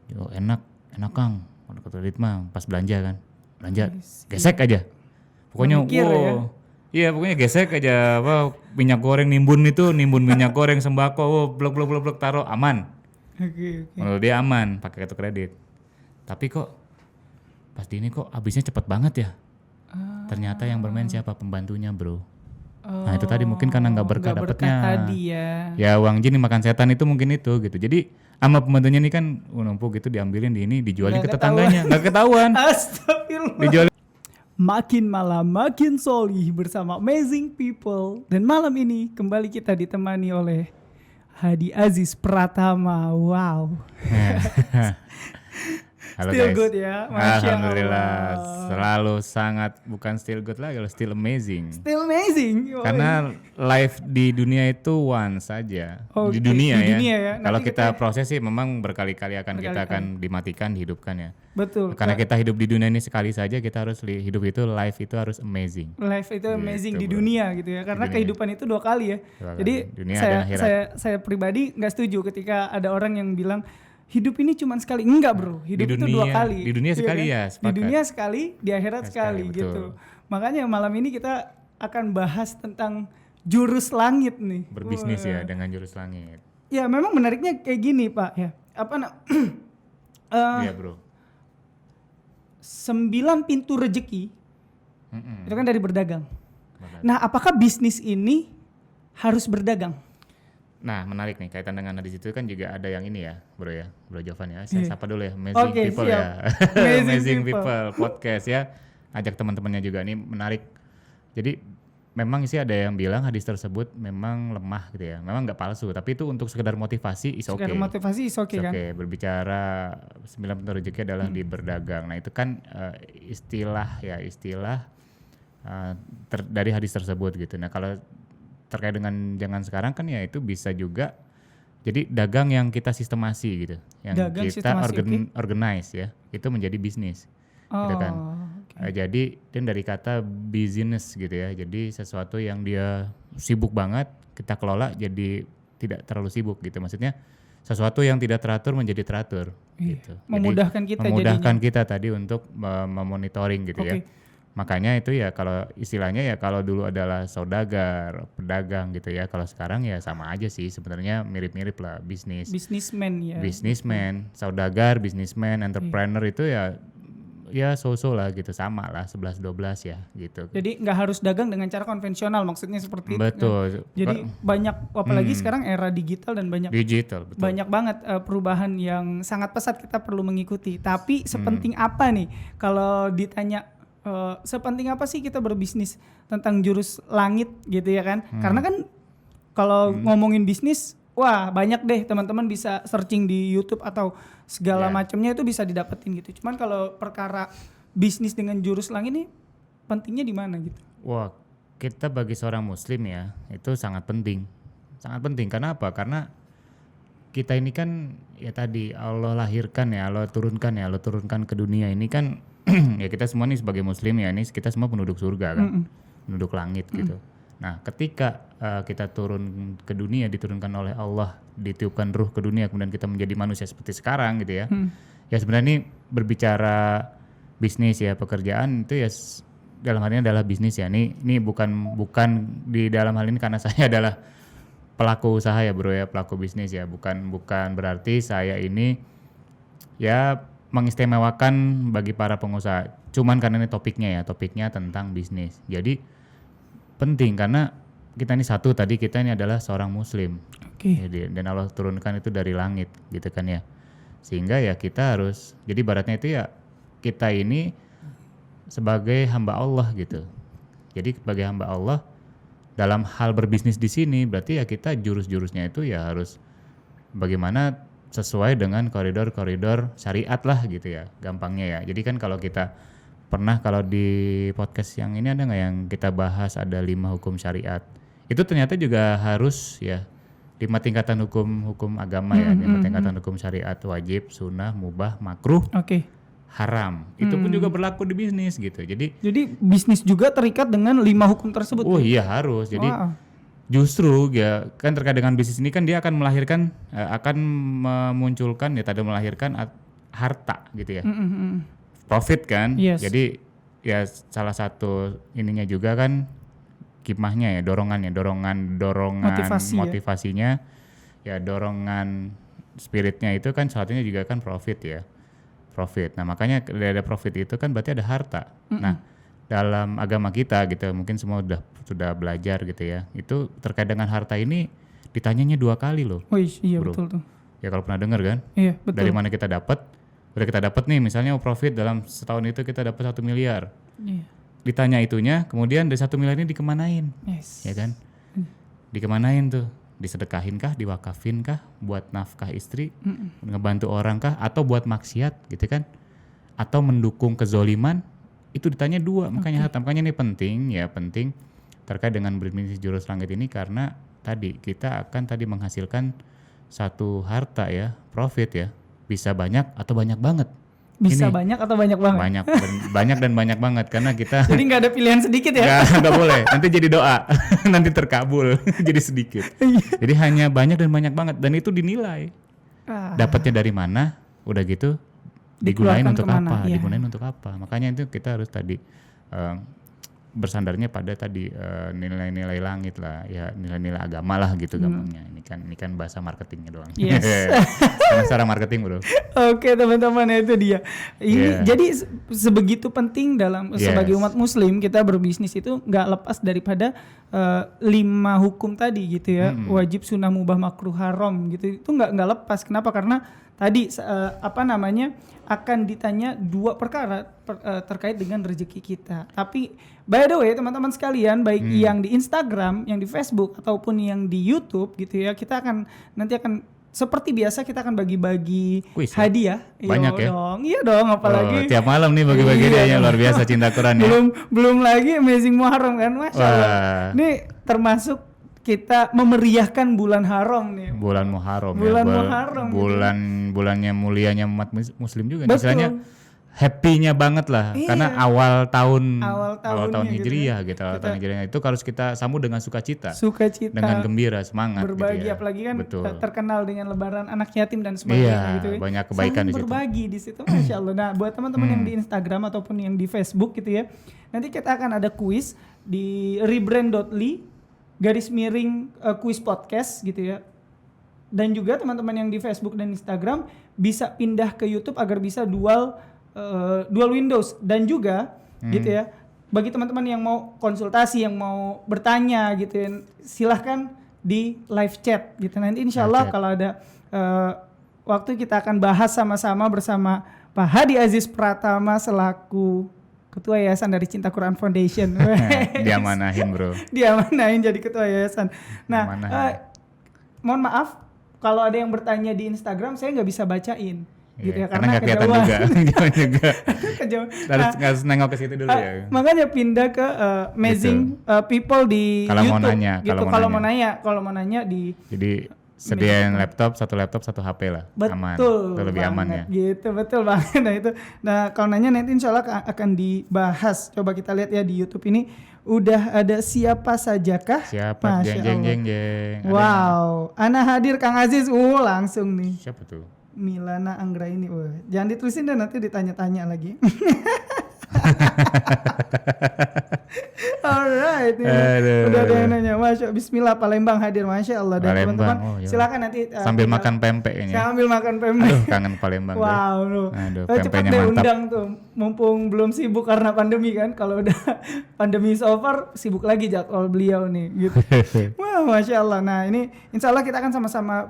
Yo enak Kang, kartu kredit mah pas belanja kan, belanja gesek aja. Pokoknya Mikir ya. Iya pokoknya gesek aja apa minyak goreng nimbun minyak goreng sembako, blok taruh aman. Oke. Menurut dia aman pakai kartu kredit. Tapi kok pas di ini kok habisnya cepet banget ya. Ternyata yang bermain siapa? Pembantunya bro. Nah itu tadi mungkin karena nggak berkah dapetnya. Tadi ya. Ya uang jin dimakan setan itu mungkin itu gitu. Jadi sama pembantunya ini kan numpuk gitu diambilin di ini dijualin ke tetangganya. Nggak ketahuan. Astagfirullah. Dijual. Makin malam makin solih bersama amazing people. Dan malam ini kembali kita ditemani oleh Hadi Aziz Pratama. Wow. Halo Still guys. good ya. Masya Alhamdulillah Allah. selalu sangat bukan still good lagi, still amazing. Still amazing. Yoi. Karena live di dunia itu one saja. Oke, Di dunia di ya. dunia ya. Kalau Nanti kita kita- proses sih memang berkali-kali kita akan dimatikan, dihidupkan ya. Betul. Karena kita hidup di dunia ini sekali saja, kita harus hidup itu live itu harus amazing. Life itu amazing Gitu, di bro. dunia gitu ya. Karena Di dunia. kehidupan itu 2 kali ya. Dua Jadi kali. Dunia dan akhirat. saya pribadi nggak setuju ketika ada orang yang bilang hidup ini cuma sekali. Enggak bro, hidup Di itu 2 dunia- kali. di dunia Iya sekali kan? ya, Di sepakat. dunia sekali, di akhirat sekali Sekali, gitu. betul. Makanya malam ini kita akan bahas tentang jurus langit nih. Berbisnis Wah. ya dengan jurus langit. Ya memang menariknya kayak gini Pak ya. Iya bro. 9 pintu rejeki Mm-mm. itu kan dari berdagang. Benar. Nah, apakah bisnis ini harus berdagang? Nah menarik nih kaitan dengan di situ kan juga ada yang ini ya bro Jovan ya. Saya Iya. sapa dulu ya Amazing Oke, People siap. ya. Amazing Amazing People. People podcast ya. Ajak teman-temannya juga nih menarik. Jadi memang sih ada yang bilang hadis tersebut memang lemah gitu ya. Memang nggak palsu tapi itu untuk sekedar motivasi is oke. Sekedar motivasi is oke kan? Oke, berbicara 9 pintu rezeki adalah di berdagang. Nah itu kan istilah dari hadis tersebut gitu. Nah kalau terkait dengan zaman sekarang kan ya itu bisa juga jadi dagang yang kita sistemasi gitu, yang Dagang kita sistemasi, organize ya, itu menjadi bisnis, gitu kan. Oke. Jadi dan dari kata business gitu ya, jadi sesuatu yang dia sibuk banget kita kelola jadi tidak terlalu sibuk gitu, maksudnya sesuatu yang tidak teratur menjadi teratur Iya, gitu. Jadi, memudahkan kita memudahkan kita tadi untuk memonitoring gitu ya. Oke. Makanya itu ya kalau istilahnya ya kalau dulu adalah saudagar, pedagang gitu ya. Kalau sekarang ya sama aja sih sebenarnya mirip-mirip lah bisnis. Businessman ya. Businessman, saudagar, businessman, entrepreneur itu ya so-so lah gitu sama lah 11-12 ya gitu. Jadi nggak harus dagang dengan cara konvensional, maksudnya seperti itu. Betul. Jadi banyak apalagi sekarang era digital dan banyak Digital betul. banyak banget perubahan yang sangat pesat kita perlu mengikuti. Tapi sepenting apa nih kalau ditanya sepenting apa sih kita berbisnis tentang jurus langit gitu ya kan? Karena kan kalau ngomongin bisnis, wah banyak deh teman-teman bisa searching di YouTube atau segala Yeah. macamnya itu bisa didapetin gitu. Cuman kalau perkara bisnis dengan jurus langit ini pentingnya di mana gitu? Wah, kita bagi seorang muslim ya, itu sangat penting. Sangat penting, karena apa? Karena kita ini kan ya tadi Allah lahirkan ya, Allah turunkan ke dunia ini kan ya kita semua nih sebagai muslim ya, ini kita semua penduduk surga kan. Penduduk langit gitu. Nah, ketika kita turun ke dunia, diturunkan oleh Allah, ditiupkan ruh ke dunia, kemudian kita menjadi manusia seperti sekarang gitu ya. Ya sebenarnya ini berbicara bisnis ya, pekerjaan itu ya dalam hal ini adalah bisnis ya. Ini bukan di dalam hal ini karena saya adalah pelaku usaha ya bro ya, pelaku bisnis ya. Bukan berarti saya ini ya mengistimewakan bagi para pengusaha. Cuman karena ini topiknya tentang bisnis. Jadi penting karena kita ini kita ini adalah seorang muslim. Oke. Dan Allah turunkan itu dari langit gitu kan ya. Sehingga ya kita harus, jadi ibaratnya itu ya kita ini sebagai hamba Allah gitu. Jadi sebagai hamba Allah dalam hal berbisnis di sini berarti ya kita jurus-jurusnya itu ya harus bagaimana sesuai dengan koridor-koridor syariat lah gitu ya, gampangnya ya. Jadi kan kalau kita pernah kalau di podcast yang ini ada nggak yang kita bahas ada 5 hukum syariat. Itu ternyata juga harus ya 5 tingkatan hukum agama ya, 5 tingkatan hukum syariat, wajib, sunnah, mubah, makruh, Oke. haram. Itu pun juga berlaku di bisnis gitu. Jadi bisnis juga terikat dengan 5 hukum tersebut. oh ya? iya harus. Jadi Wah. justru ya kan terkait dengan bisnis ini kan dia akan melahirkan akan memunculkan ya tadi melahirkan harta gitu ya. Profit kan. Yes. Jadi ya salah satu ininya juga kan hikmahnya ya, dorongan motivasinya ya, dorongan spiritnya itu kan salah satunya juga kan profit ya. Profit. Nah, makanya dari ada profit itu kan berarti ada harta. Nah, dalam agama kita gitu, mungkin semua sudah belajar gitu ya. Itu terkait dengan harta ini ditanyanya 2 kali loh. Oh iya Bro. betul tuh. Ya kalau pernah dengar kan? Iya betul. Dari mana kita dapat? Udah kita dapat nih, misalnya profit dalam setahun itu kita dapat 1 miliar. Iya. Ditanya itunya, kemudian dari 1 miliar ini dikemanain? Yes. Ya kan? Dikemanain tuh? Disedekahin kah? Diwakafin kah? Buat nafkah istri? Ngebantu orang kah? Atau buat maksiat gitu kan? Atau mendukung kezoliman? Itu ditanya 2, makanya harta. Makanya ini penting terkait dengan berbisnis jurus langit ini, karena tadi kita akan menghasilkan satu harta ya, profit ya, bisa banyak atau banyak banget. Bisa Ini, banyak atau banyak banget? banyak dan banyak banget, karena kita Jadi nggak ada pilihan sedikit ya? nggak boleh, nanti jadi doa, nanti terkabul jadi sedikit. Jadi hanya banyak dan banyak banget, dan itu dinilai. Dapatnya dari mana, udah gitu digunain Dikeluarkan untuk kemana, apa? iya. Digunain untuk apa? Makanya itu kita harus tadi bersandarnya pada tadi nilai-nilai langit lah, ya nilai-nilai agama lah gitu gampangnya. Ini kan bahasa marketingnya doang. Yes. Karena secara marketing bro. Oke teman-teman, itu dia. Ini jadi sebegitu penting dalam sebagai umat Muslim kita berbisnis itu nggak lepas daripada 5 hukum tadi gitu ya, wajib, sunnah, mubah, makruh, haram gitu. Itu nggak lepas. Kenapa? Karena tadi akan ditanya 2 perkara terkait dengan rezeki kita. Tapi by the way teman-teman sekalian, baik yang di Instagram, yang di Facebook ataupun yang di YouTube gitu ya, kita nanti akan seperti biasa kita akan bagi-bagi Kuis, hadiah. Banyak ya? Iya dong, apalagi tiap malam nih bagi-bagi hadiahnya luar biasa, cinta Quran ya. belum lagi Amazing Muharram kan, Masya Allah. Ini termasuk kita memeriahkan bulan haram nih. Bulan Muharram Bulan ya. Muharram Bulannya mulianya umat Muslim juga. Betul. Istilahnya happy-nya banget lah, karena awal tahun Hijriah Hijriah gitu. Awal tahun Hijriah itu harus kita sambut dengan sukacita. Dengan gembira, semangat berbagi gitu ya. Apalagi kan Betul. terkenal dengan lebaran anak yatim dan sebagainya gitu ya. Banyak kebaikan di situ. Berbagi di situ, Masya Allah. Nah, buat teman-teman yang di Instagram ataupun yang di Facebook gitu ya, nanti kita akan ada kuis di rebrand.ly kuis podcast gitu ya. Dan juga teman-teman yang di Facebook dan Instagram bisa pindah ke YouTube agar bisa dual Windows. Dan juga gitu ya, bagi teman-teman yang mau konsultasi, yang mau bertanya gitu ya, silahkan di live chat gitu. Nanti insya Allah kalau ada waktu kita akan bahas sama-sama bersama Pak Hadi Aziz Pratama selaku Ketua Yayasan dari Cinta Quran Foundation. Diamanahin bro. Diamanahin jadi Ketua Yayasan. Nah, mohon maaf kalau ada yang bertanya di Instagram, saya nggak bisa bacain. Gitu ya, karena nggak kelihatan juga. Harus nengok ke situ dulu ya. Makanya pindah ke Amazing People di kalau YouTube. Mau nanya, Kalau mau nanya di. Jadi sediain satu laptop, 1 HP lah. Betul. Aman. Itu lebih aman ya. Gitu, betul banget. Nah itu. Nah kalau nanya nanti insya Allah akan dibahas. Coba kita lihat ya di YouTube ini udah ada siapa sajakah? Siapa? Jeng. Wow, Ana hadir Kang Aziz. Langsung nih. Siapa tuh? Milana Anggraini. Jangan ditulisin dan nanti ditanya-tanya lagi. Alright, udah ada yang nanya. Masya, Bismillah, Palembang hadir, Masya Allah. Dan teman-teman silakan nanti sambil makan pempek kayaknya. Sambil makan pempek. Aduh, kangen Palembang. Wow, cepat deh undang tuh. Mumpung belum sibuk karena pandemi kan. Kalau udah pandemi over, sibuk lagi jadwal beliau nih. Gitu. Wah, Masya Allah. Nah ini insya Allah kita akan sama-sama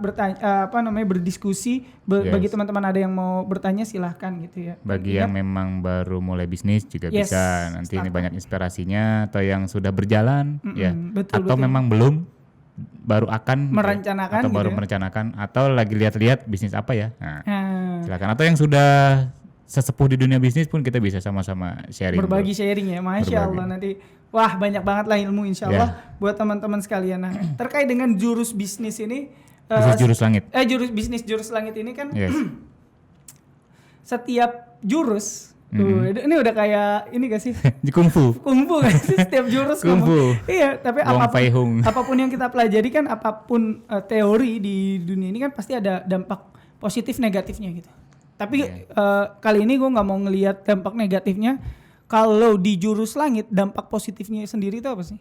berdiskusi. Bagi teman-teman ada yang mau bertanya silahkan gitu ya. Bagi yang memang baru mulai bisnis juga bisa. Nanti ini banyak inspirasinya, atau yang sudah berjalan ya, atau memang belum, baru akan merencanakan atau baru merencanakan, atau lagi lihat-lihat bisnis apa ya. Nah, silakan. Atau yang sudah sesepuh di dunia bisnis pun kita bisa sama-sama sharing. Berbagi sharing ya, Masya Allah. Nanti wah banyak banget lah ilmu insya Allah buat teman-teman sekalian. Nah, terkait dengan jurus bisnis ini, jurus langit. Bisnis jurus langit ini kan setiap jurus ini udah kayak ini gak sih? Kungfu gak sih? Setiap jurus iya, tapi apapun yang kita pelajari kan, apapun teori di dunia ini kan pasti ada dampak positif negatifnya gitu. Tapi Iya. kali ini gue nggak mau ngelihat dampak negatifnya. Kalau di jurus langit, dampak positifnya sendiri itu apa sih?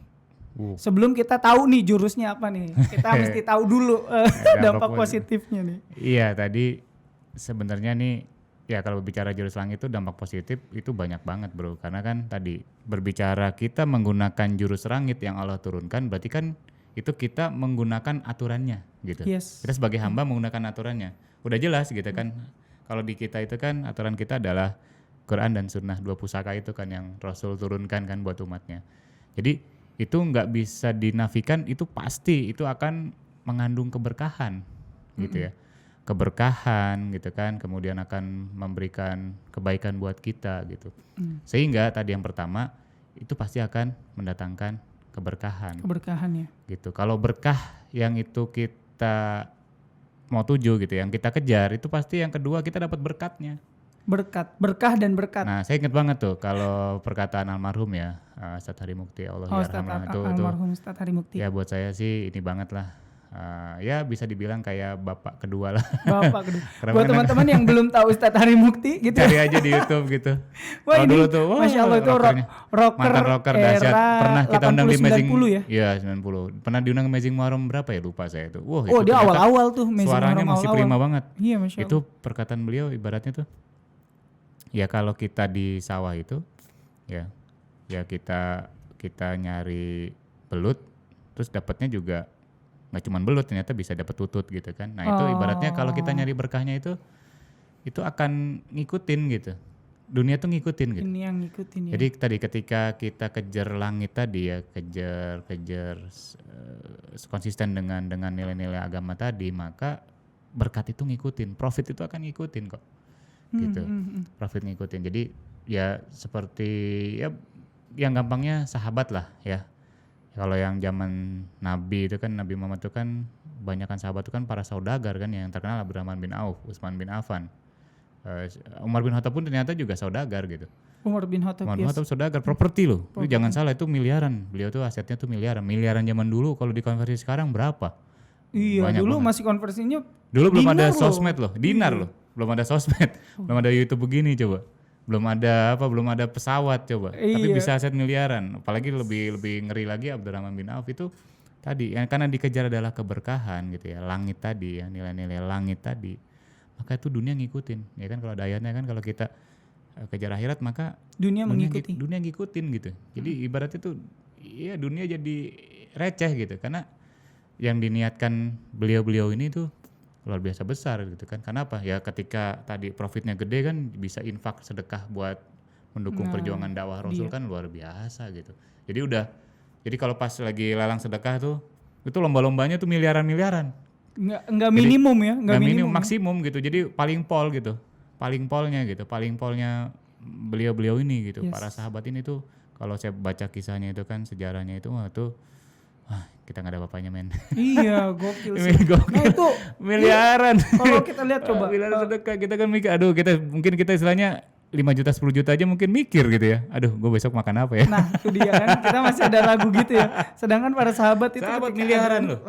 Sebelum kita tahu nih jurusnya apa nih, kita mesti tahu dulu dampak positifnya nih. Iya, tadi sebenarnya nih ya kalau berbicara jurus langit itu dampak positif itu banyak banget bro. Karena kan tadi berbicara kita menggunakan jurus langit yang Allah turunkan, berarti kan itu kita menggunakan aturannya gitu. Yes. Kita sebagai hamba menggunakan aturannya. Udah jelas gitu kan. Kalau di kita itu kan aturan kita adalah Quran dan Sunnah, 2 pusaka itu kan yang Rasul turunkan kan buat umatnya. Jadi itu nggak bisa dinafikan, itu pasti itu akan mengandung keberkahan gitu ya. Keberkahan gitu kan, kemudian akan memberikan kebaikan buat kita gitu. Sehingga tadi yang pertama itu pasti akan mendatangkan keberkahan. Keberkahannya. Gitu. Kalau berkah yang itu kita mau tuju gitu, yang kita kejar itu pasti yang kedua kita dapat berkatnya. Berkah dan berkat. Nah, saya ingat banget tuh kalau perkataan almarhum ya, Ustadz Hari Mukti, Allah yarhamah itu almarhum Ustadz Hari Mukti. ya buat saya sih ini banget lah. Ya bisa dibilang kayak bapak kedua lah. Bapak kedua. Buat teman-teman yang belum tahu Ustadz Hari Mukti gitu. Cari aja di YouTube gitu. Wah, ini dulu tuh, Masya Allah itu mantan rocker dahsyat. Pernah kita undang di Amazing 90 ya? Iya, 90. Pernah diundang Amazing Muharram berapa ya? Lupa saya itu. Wah, Oh, itu dia ternyata awal-awal tuh Amazing suaranya Muharram masih awal-awal. prima banget. Iya, Masya Allah. Itu perkataan beliau ibaratnya tuh ya kalau kita di sawah itu ya kita nyari belut terus dapatnya juga nggak cuma belut, ternyata bisa dapat tutut gitu kan. Nah itu ibaratnya kalau kita nyari berkahnya itu akan ngikutin gitu, dunia tuh ngikutin gitu. Ini yang ngikutin ya. Jadi tadi ketika kita kejar langit tadi ya, kejar konsisten dengan nilai-nilai agama tadi, maka berkat itu ngikutin, profit itu akan ngikutin kok gitu. Profit ngikutin. Jadi ya seperti ya yang gampangnya sahabat lah ya. Kalau yang zaman Nabi itu kan, Nabi Muhammad itu kan banyakkan sahabat itu kan para saudagar kan, yang terkenal Abdurrahman bin Auf, Utsman bin Affan, Umar bin Khattab pun ternyata juga saudagar gitu. Umar bin Khattab. Umar bin Khattab saudagar, properti loh. Itu jangan salah, itu miliaran. Beliau tuh asetnya tuh miliaran zaman dulu, kalau dikonversi sekarang berapa? Iya, Banyak dulu banget. masih konversinya Dulu belum ada dinar loh. sosmed loh, dinar loh. Belum ada sosmed, belum ada YouTube begini coba. Belum ada pesawat coba. Tapi Iya. bisa aset miliaran. Apalagi lebih ngeri lagi Abdurrahman bin Auf itu tadi yang karena dikejar adalah keberkahan gitu ya, langit tadi ya, nilai-nilai langit tadi. Maka itu dunia ngikutin. Ya kan kalau ada ayatnya kan, kalau kita kejar akhirat maka dunia mengikuti. dunia ngikutin gitu. Jadi ibaratnya tuh ya dunia jadi receh gitu, karena yang diniatkan beliau-beliau ini tuh luar biasa besar gitu kan. Kenapa? Ya ketika tadi profitnya gede kan, bisa infak sedekah buat mendukung perjuangan dakwah Rasul kan luar biasa gitu. Jadi kalau pas lagi lelang sedekah tuh, itu lomba-lombanya tuh miliaran-miliaran. Enggak minimum ya, enggak minimum. Maksimum gitu. Jadi paling pol gitu. Paling polnya beliau-beliau ini gitu. Yes. Para sahabat ini tuh kalau saya baca kisahnya itu kan, sejarahnya itu kita nggak ada bapaknya men. Iya, gokil sih. Gokil. Nah itu Miliaran. kalau kita lihat coba. Miliaran sedekah, kita kan mikir, aduh mungkin kita istilahnya 5 juta 10 juta aja mungkin mikir gitu ya. Aduh, gue besok makan apa ya? Nah, itu dia kan. Kita masih ada ragu gitu ya. Sedangkan para sahabat itu Sahabat ketika miliaran ada loh.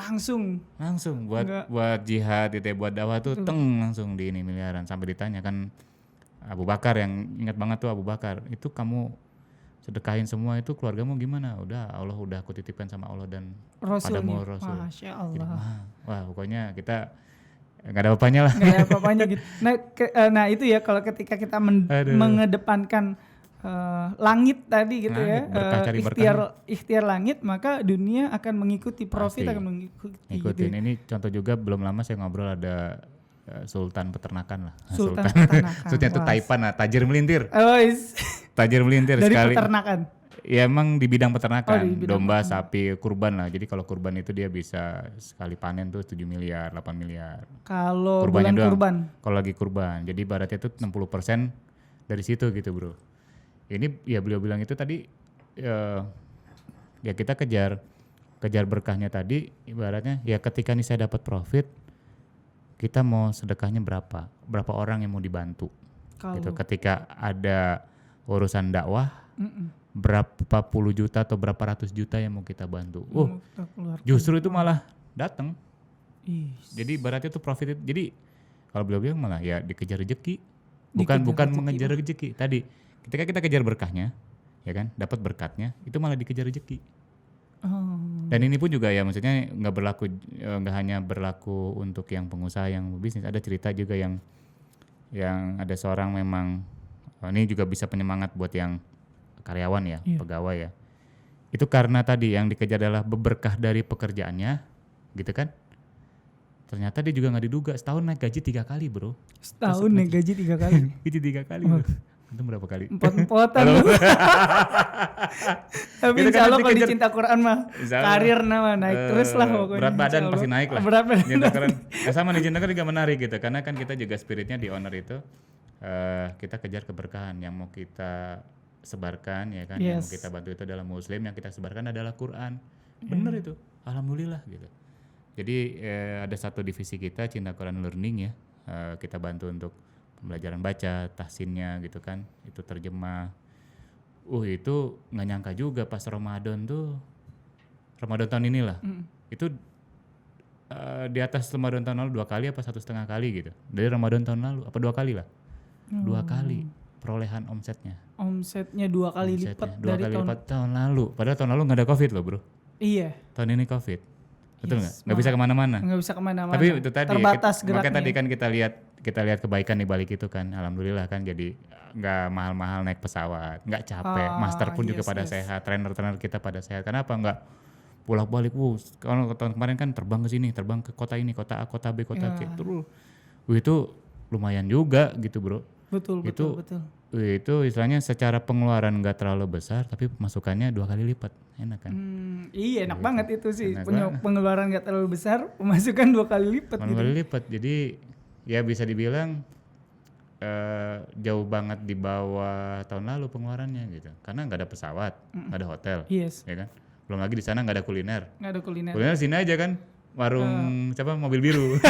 langsung buat jihad gitu ya, buat dakwah tuh langsung di ini miliaran. Sampai ditanya kan Abu Bakar, yang ingat banget tuh Abu Bakar, itu kamu sedekahin semua itu keluargamu gimana? Udah, Allah udah aku titipkan sama Allah dan padamu Rasul. Masya Allah. Wah, pokoknya kita nggak ada apa-apanya lah. Nggak ada apa-apanya gitu. Nah itu ya, kalau ketika kita mengedepankan langit tadi gitu Langit, ya, berkah, cari ikhtiar langit, maka dunia akan mengikuti, profit Pasti. akan mengikuti. Ngikutin. Gitu. Ini contoh juga, belum lama saya ngobrol ada Sultan Peternakan lah. Sultan Peternakan. Sultan itu Taipan lah, tajir melintir. Oh, Tajir melintir dari sekali. peternakan. Ya emang di bidang peternakan, di bidang domba, sapi, kurban lah. Jadi kalau kurban itu dia bisa sekali panen tuh 7 miliar, 8 miliar. Kalau Kurbannya bulan doang. kurban. Kalau lagi kurban. Jadi ibaratnya itu 60% dari situ gitu bro. Ini ya beliau bilang itu tadi ya kita kejar berkahnya tadi, ibaratnya ya ketika nih saya dapat profit, kita mau sedekahnya berapa orang yang mau dibantu gitu. Ketika ada urusan dakwah, berapa puluh juta atau berapa ratus juta yang mau kita bantu, justru itu malah datang. Jadi ibaratnya itu profit. Jadi kalau beliau bilang malah ya dikejar rezeki Bukan Dikejar mengejar rezeki. rezeki. Tadi ketika kita kejar berkahnya, ya kan, dapat berkatnya, itu malah dikejar rezeki. Oh. Dan ini pun juga ya maksudnya nggak hanya berlaku untuk yang pengusaha yang bisnis, ada cerita juga yang ada seorang memang ini juga bisa penyemangat buat yang karyawan ya, Iya. pegawai ya. Itu karena tadi yang dikejar adalah berkah dari pekerjaannya, gitu kan? Ternyata dia juga nggak diduga setahun naik gaji 3 kali bro. Setahun naik gaji 3 kali. Gaji 3 kali bro. Itu berapa kali? Empot-empotan lu. Tapi Itu insya kan Allah kalau dikejar- dicinta Quran mah Insya Allah. karir nama naik terus lah pokoknya. Berat badan insya pasti Allah. naik lah. Berat badan. Cinta keren. Ya sama nih cinta kan juga menarik gitu. Karena kan kita juga spiritnya di owner itu kita kejar keberkahan yang mau kita sebarkan ya kan. Yang mau Yes. kita bantu itu adalah muslim, yang kita sebarkan adalah Quran. Bener itu. Alhamdulillah gitu. Jadi ada satu divisi kita Cinta Quran Learning ya. Kita bantu untuk pembelajaran baca, tahsinnya gitu kan. Itu terjemah. Itu nggak nyangka juga pas Ramadan tuh. Ramadan tahun inilah. Itu di atas Ramadan tahun lalu 2 kali apa 1,5 kali gitu. Dari Ramadan tahun lalu apa 2 kali lah. 2 kali perolehan omsetnya. Omsetnya 2 kali Omsetnya lipat 2 dari kali tahun. lipat tahun lalu. Padahal tahun lalu nggak ada COVID loh bro. Iya. Tahun ini COVID. Betul nggak? Yes, Nggak bisa kemana-mana. Nggak bisa kemana-mana. Tapi itu tadi terbatas makanya geraknya. tadi kan kita lihat kebaikan di balik itu kan. Alhamdulillah kan jadi nggak mahal-mahal naik pesawat, nggak capek. Master pun juga yes, pada yes. sehat, trainer kita pada sehat. Kenapa nggak bolak-balik? Kalau tahun kemarin kan terbang ke sini, terbang ke kota ini, kota A, kota B, kota C, terus. Itu lumayan juga gitu bro. Betul. Itu istilahnya secara pengeluaran nggak terlalu besar, tapi pemasukannya 2 kali lipat, enak kan? Iya enak banget itu sih. Enak Punya banget. pengeluaran nggak terlalu besar, pemasukan 2 kali lipat 2 gitu. kali lipat, jadi ya bisa dibilang jauh banget di bawah tahun lalu pengeluarannya gitu, karena nggak ada pesawat, nggak ada hotel, Yes. ya kan? Belum lagi di sana nggak ada kuliner. Nggak ada kuliner. Kuliner sini aja kan, warung siapa mobil biru.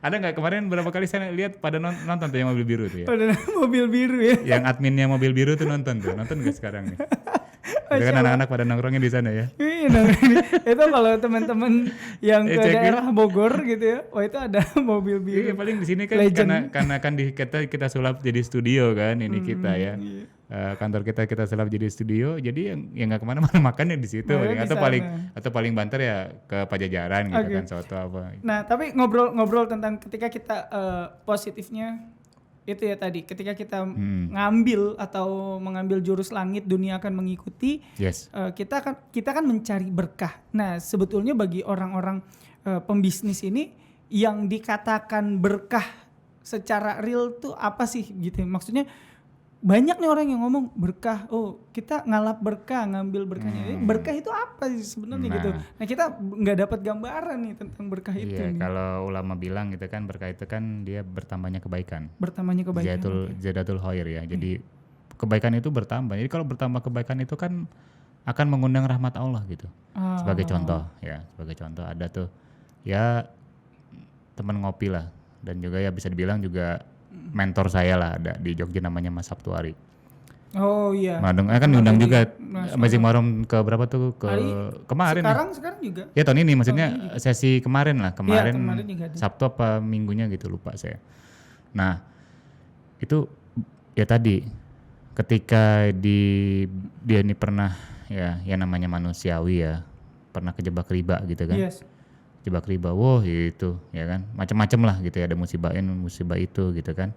Ada nggak kemarin berapa kali saya lihat pada nonton tuh yang mobil biru tuh ya? Pada mobil biru ya. Yang adminnya mobil biru tuh nonton nggak sekarang nih? Itu kan anak-anak pada nongkrongnya di sana ya. Iya, nah, itu kalau teman-teman yang ke cekin. daerah Bogor gitu ya, wah itu ada mobil biru. Iya paling di sini kan Legend. karena kan kita sulap jadi studio kan ini kita ya. Iya. Kantor kita sulap jadi studio, jadi yang nggak kemana-mana makannya di situ Makannya di atau paling banter ya ke Pajajaran gitu Oke. kan, soto apa. Nah, tapi ngobrol tentang ketika kita positifnya itu ya tadi, ketika kita ngambil atau mengambil jurus langit, dunia akan mengikuti. Yes. Kita kan mencari berkah. Nah, sebetulnya bagi orang-orang pembisnis ini yang dikatakan berkah secara real tuh apa sih gitu? Maksudnya banyak nih orang yang ngomong berkah, kita ngalap berkah, ngambil berkahnya. Berkah itu apa sih sebenarnya gitu? Nah kita nggak dapat gambaran nih tentang berkah itu. Iya, Nih. kalau ulama bilang gitu kan berkah itu kan dia bertambahnya kebaikan. Bertambahnya kebaikan. Ziyadatul khair ya. Jadi kebaikan itu bertambah. Jadi kalau bertambah kebaikan itu kan akan mengundang rahmat Allah gitu. Sebagai contoh ada tuh ya teman ngopi lah, dan juga ya bisa dibilang juga mentor saya lah, ada di Jogja namanya Mas Sabtuari. Oh iya. Kan diundang juga Amazing Muharram ke berapa tuh kemarin. Sekarang juga. Ya tahun ini maksudnya sesi kemarin lah, kemarin juga ada. Sabtu apa minggunya gitu lupa saya. Nah itu ya tadi ketika dia ini pernah ya namanya manusiawi ya, pernah kejebak riba gitu kan. Yes. Jebak riba, itu ya kan, macam-macam lah gitu ya, ada musibah itu gitu kan.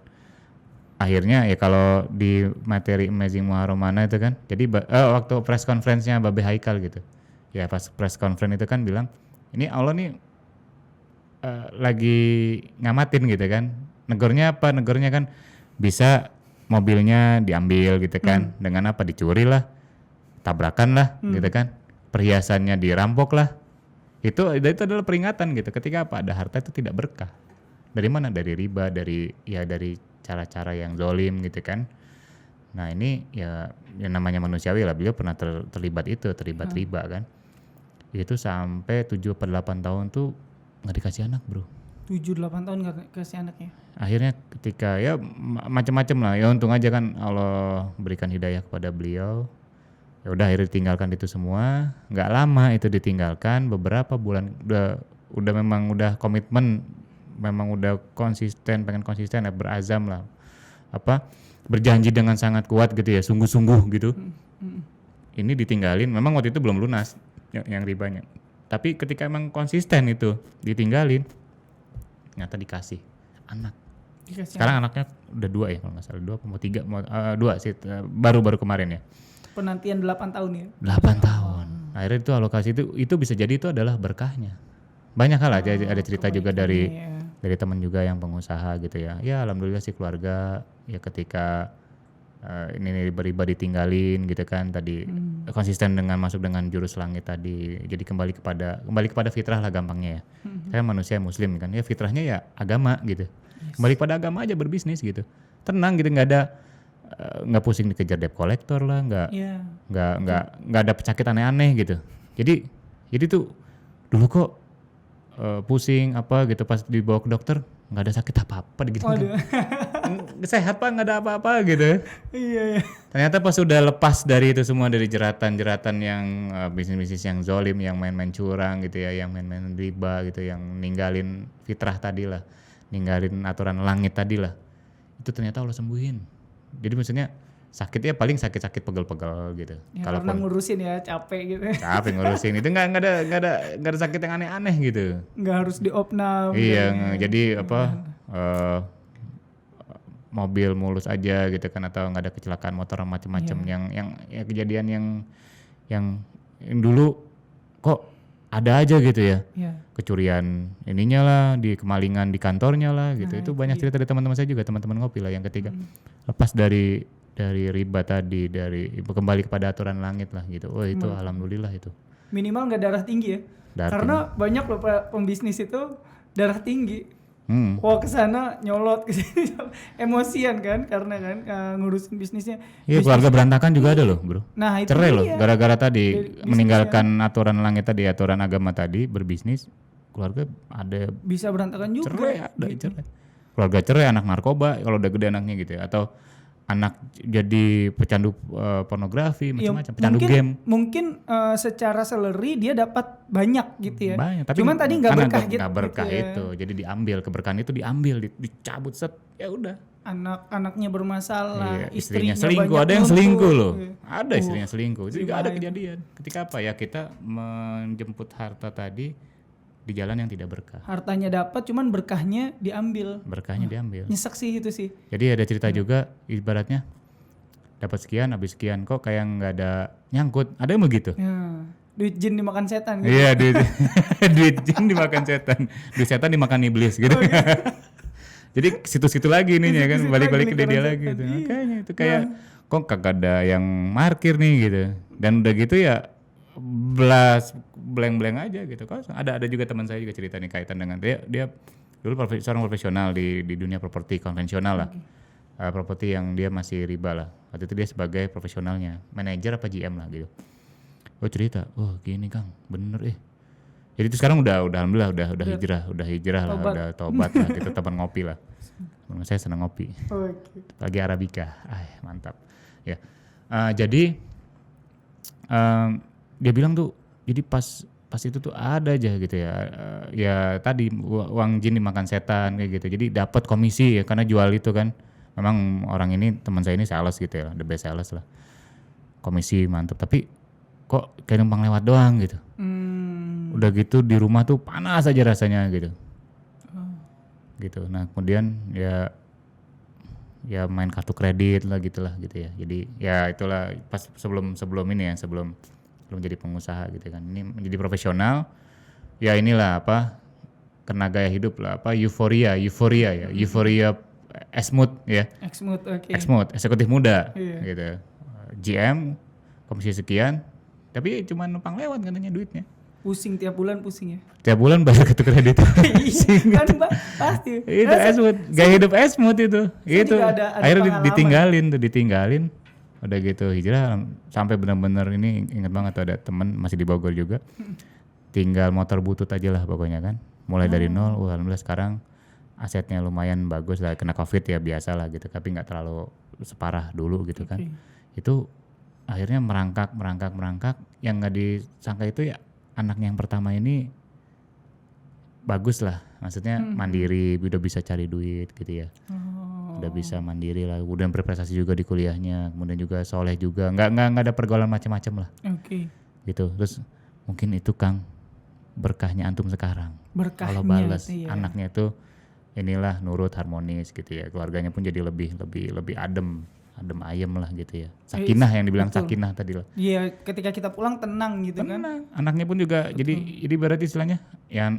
Akhirnya ya kalau di materi Amazing Muharram mana itu kan, jadi waktu press conference-nya Babe Haikal gitu, ya pas press conference itu kan bilang, ini Allah nih lagi ngamatin gitu kan. Negornya apa? Negornya kan bisa mobilnya diambil gitu kan, dengan apa, dicuri lah, tabrakan lah gitu kan, perhiasannya dirampok lah. Itu adalah peringatan gitu, ketika apa, ada harta itu tidak berkah. Dari mana? Dari riba, dari cara-cara yang zolim gitu kan. Nah ini ya yang namanya manusiawi lah, beliau pernah terlibat riba kan. Itu sampai 7 atau 8 tahun tuh nggak dikasih anak bro. 7-8 tahun nggak kasih anaknya. Akhirnya ketika ya macam-macam lah, ya untung aja kan Allah berikan hidayah kepada beliau. Ya udah akhirnya ditinggalkan itu semua. Nggak lama itu ditinggalkan, beberapa bulan udah memang udah komitmen, memang udah pengen konsisten ya, berazam lah berjanji dengan sangat kuat gitu ya, sungguh-sungguh gitu. Ini ditinggalin, memang waktu itu belum lunas yang ribanya. Tapi ketika emang konsisten itu ditinggalin, ternyata dikasih anak. Sekarang anaknya udah 2 ya kalau nggak salah, 2 apa mau 3, 2 sih, baru kemarin ya. Penantian 8 tahun ya. 8 tahun. Akhirnya itu alokasi itu bisa jadi itu adalah berkahnya. Banyak hal aja, ada cerita juga dari teman juga yang pengusaha gitu ya. Ya alhamdulillah sih keluarga ya ketika ini riba ditinggalin gitu kan tadi, konsisten dengan masuk dengan jurus langit tadi, jadi kembali kepada fitrah lah gampangnya ya. Saya manusia muslim kan ya, fitrahnya ya agama gitu. Kembali pada agama aja berbisnis gitu, tenang gitu, nggak pusing dikejar debt collector lah, nggak ada penyakit aneh-aneh gitu. Jadi tuh dulu kok pusing apa gitu pas dibawa ke dokter nggak ada sakit apa-apa gitu. Sehat pak, nggak ada apa-apa gitu. Iya. Ternyata pas udah lepas dari itu semua, dari jeratan-jeratan yang bisnis-bisnis yang zolim, yang main-main curang gitu ya, yang main-main riba gitu, yang ninggalin fitrah tadi lah, ninggalin aturan langit tadi lah, itu ternyata Allah sembuhin. Jadi maksudnya sakitnya paling sakit-sakit pegel-pegel gitu. Ya, karena ngurusin ya capek gitu. Capek ngurusin itu nggak ada sakit yang aneh-aneh gitu. Nggak harus diopnam. Iya, jadi mobil mulus aja gitu kan, atau nggak ada kecelakaan motor macam-macam yang kejadian yang dulu kok ada aja gitu ya. Kecurian ininya lah, di kemalingan di kantornya lah gitu. Itu banyak cerita dari teman-teman saya juga, teman-teman ngopi lah yang ketiga. Lepas dari riba tadi, dari kembali kepada aturan langit lah gitu. Oh itu alhamdulillah itu. Minimal nggak darah tinggi ya. Karena banyak loh pembisnis itu darah tinggi. Wah kesana nyolot kesini emosian kan, karena kan ngurusin bisnisnya. Iya, keluarga berantakan juga ada loh bro. Nah itu cerai loh gara-gara tadi meninggalkan aturan langit tadi, aturan agama tadi, berbisnis, keluarga ada bisa berantakan juga. Cerai. Keluarga cerai, anak narkoba kalau udah gede anaknya gitu ya, atau anak jadi pecandu pornografi macam-macam, pecandu game. Mungkin secara salary dia dapat banyak gitu ya. Banyak, tapi cuman tadi nggak berkah gitu. Nggak berkah gitu itu, jadi diambil keberkahan itu, diambil, dicabut set, ya udah. Anak-anaknya bermasalah, istrinya selingkuh, ada yang selingkuh loh. Ada istrinya selingkuh. Jadi ada kejadian. Ketika apa ya, kita menjemput harta tadi di jalan yang tidak berkah. Hartanya dapat, cuman berkahnya diambil. Nyesek sih itu sih. Jadi ada cerita juga, ibaratnya dapat sekian, habis sekian kok kayak nggak ada nyangkut. Ada yang begitu. Ya. Duit jin dimakan setan. Gitu. Iya, duit jin dimakan setan. Duit setan dimakan iblis gitu. Jadi situ-situ lagi nih ya kan, balik-balik ke dia lagi gitu. Makanya itu kayak kok kagak ada yang parkir nih gitu. Dan udah gitu ya blank aja gitu. Ada juga teman saya juga cerita nih kaitan dengan dia dulu seorang profesional di dunia properti konvensional lah. Properti yang dia masih riba lah. Waktu itu dia sebagai profesionalnya, manajer apa GM lah gitu. Oh cerita, gini Kang, bener Jadi itu sekarang udah alhamdulillah udah hijrah lah, udah tobat lah gitu, teman ngopi lah. Teman saya senang ngopi. Pagi Arabica. Mantap. Ya. Jadi dia bilang tuh, jadi pas itu tuh ada aja gitu ya, ya tadi uang jin dimakan setan kayak gitu. Jadi dapat komisi ya karena jual itu kan. Memang orang ini, teman saya ini sales gitu ya, the best sales lah. Komisi mantap, tapi kok kayak numpang lewat doang gitu. Udah gitu di rumah tuh panas aja rasanya gitu. Gitu. Nah, kemudian ya main kartu kredit lah gitu ya. Jadi ya itulah pas sebelum ini ya, sebelum jadi pengusaha gitu kan. Ini menjadi profesional. Ya inilah kena gaya hidup lah, euforia ya. Euforia Esmut ya. Esmut, eksekutif muda gitu. GM komisi sekian, tapi cuma numpang lewat katanya duitnya. Pusing tiap bulan ya. Tiap bulan bayar kartu kredit. Kan pasti. Itu Esmut, gaya hidup Esmut itu. Itu akhirnya ditinggalin. Udah gitu hijrah sampai benar-benar ini, ingat banget tuh ada teman masih di Bogor juga. Tinggal motor butut aja lah pokoknya kan. Mulai dari nol, alhamdulillah sekarang asetnya lumayan bagus lah, kena Covid ya biasa lah gitu, tapi nggak terlalu separah dulu gitu kan. Itu akhirnya merangkak, yang nggak disangka itu ya anaknya yang pertama ini bagus lah, maksudnya mandiri, udah bisa cari duit gitu ya. udah bisa mandiri lah, kemudian berprestasi juga di kuliahnya, kemudian juga soleh juga, nggak ada pergaulan macam-macam lah, Oke. gitu. Terus mungkin itu Kang berkahnya antum sekarang. Berkahnya Kalau balas itu ya. anaknya tuh inilah nurut, harmonis gitu ya, keluarganya pun jadi lebih adem ayem lah gitu ya. Sakinah yang dibilang betul. sakinah tadi lah. Iya, ketika kita pulang tenang gitu kan. Tenang. Anaknya pun juga jadi berarti istilahnya ya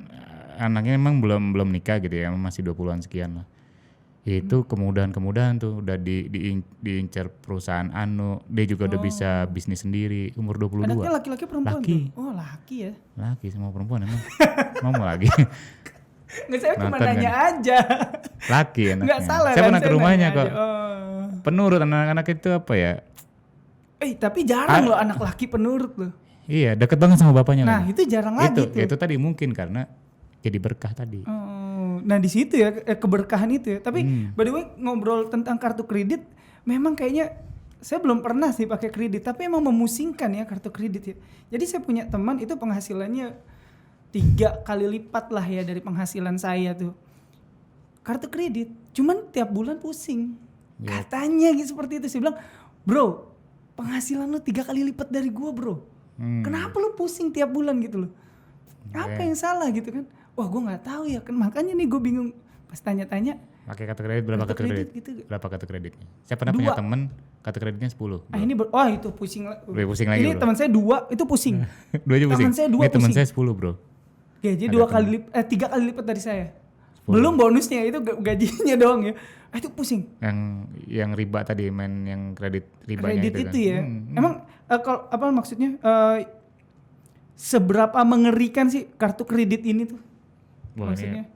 anaknya memang belum nikah gitu ya, masih 20-an sekian lah. Itu kemudahan tuh udah diincar perusahaan dia juga udah bisa bisnis sendiri umur 22. Anaknya laki-laki perempuan Laki. tuh? Oh laki ya. Laki sama perempuan emang. Ngomong lagi. Nggak, saya cuma Nonton nanya kan? aja. Laki anaknya. Nggak salah Saya kan, pernah ke saya rumahnya nanya kok. aja. Oh. Penurut anak-anak itu apa ya? Tapi jarang loh anak laki penurut loh. Iya, deket banget sama bapaknya. Nah lagi. itu jarang lagi tuh. Itu tadi mungkin karena jadi berkah tadi. Oh, nah di situ ya keberkahan itu ya. Tapi by the way ngobrol tentang kartu kredit, memang kayaknya saya belum pernah sih pakai kredit, tapi emang memusingkan ya kartu kredit ya. Jadi saya punya teman itu penghasilannya 3 kali lipat lah ya dari penghasilan saya tuh. Kartu kredit, cuman tiap bulan pusing. Yeah. Katanya gitu seperti itu. Saya bilang, bro, penghasilan lu 3 kali lipat dari gua bro. Kenapa lu pusing tiap bulan gitu loh? Apa yang salah gitu kan? Wah gue nggak tahu ya kan, makanya nih gue bingung pas tanya-tanya. Pakai kartu kredit berapa kartu kredit? Gitu. Berapa kartu kreditnya? Saya pernah punya temen kartu kreditnya 10. Ini itu pusing lah. Lebih pusing lagi. Ini teman saya 2 itu pusing. 2 aja pusing. Teman saya 2 Ini teman pusing. saya 10 bro. Ya, jadi 3 kali lipat dari saya. 10. Belum bonusnya itu gajinya doang ya. Itu pusing. Yang riba tadi main yang kredit ribanya kredit itu kan. Ya. Emang kalau apa maksudnya? Seberapa mengerikan sih kartu kredit ini tuh? Wah, maksudnya?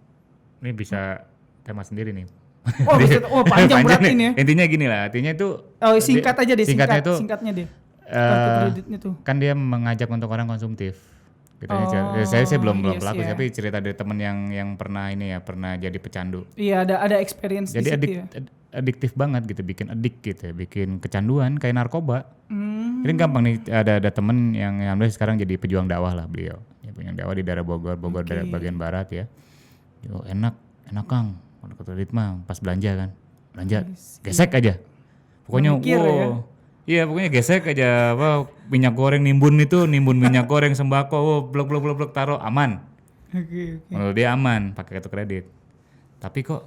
Ini bisa tema sendiri nih. Panjang berarti nih. ini ya. Intinya gini lah, artinya itu singkat aja deh, singkatnya deh. Kartu eh, kreditnya tuh. Kan dia mengajak untuk orang konsumtif. Gitu saya belum pelaku, tapi cerita dari temen yang pernah pernah jadi pecandu. Iya, ada experience jadi di situ ya. adiktif banget gitu, bikin addik gitu, bikin kecanduan kayak narkoba. Jadi gampang nih, ada temen yang alhamdulillah sekarang jadi pejuang dakwah lah beliau. Ya, pejuang dakwah di daerah Bogor dari bagian barat ya. Yo, enak Kang, kartu kredit mah pas belanja gesek aja. Pokoknya iya pokoknya gesek aja, minyak goreng nimbun minyak goreng sembako, blok taruh aman. Oke. Menurut dia aman pakai kartu kredit. Tapi kok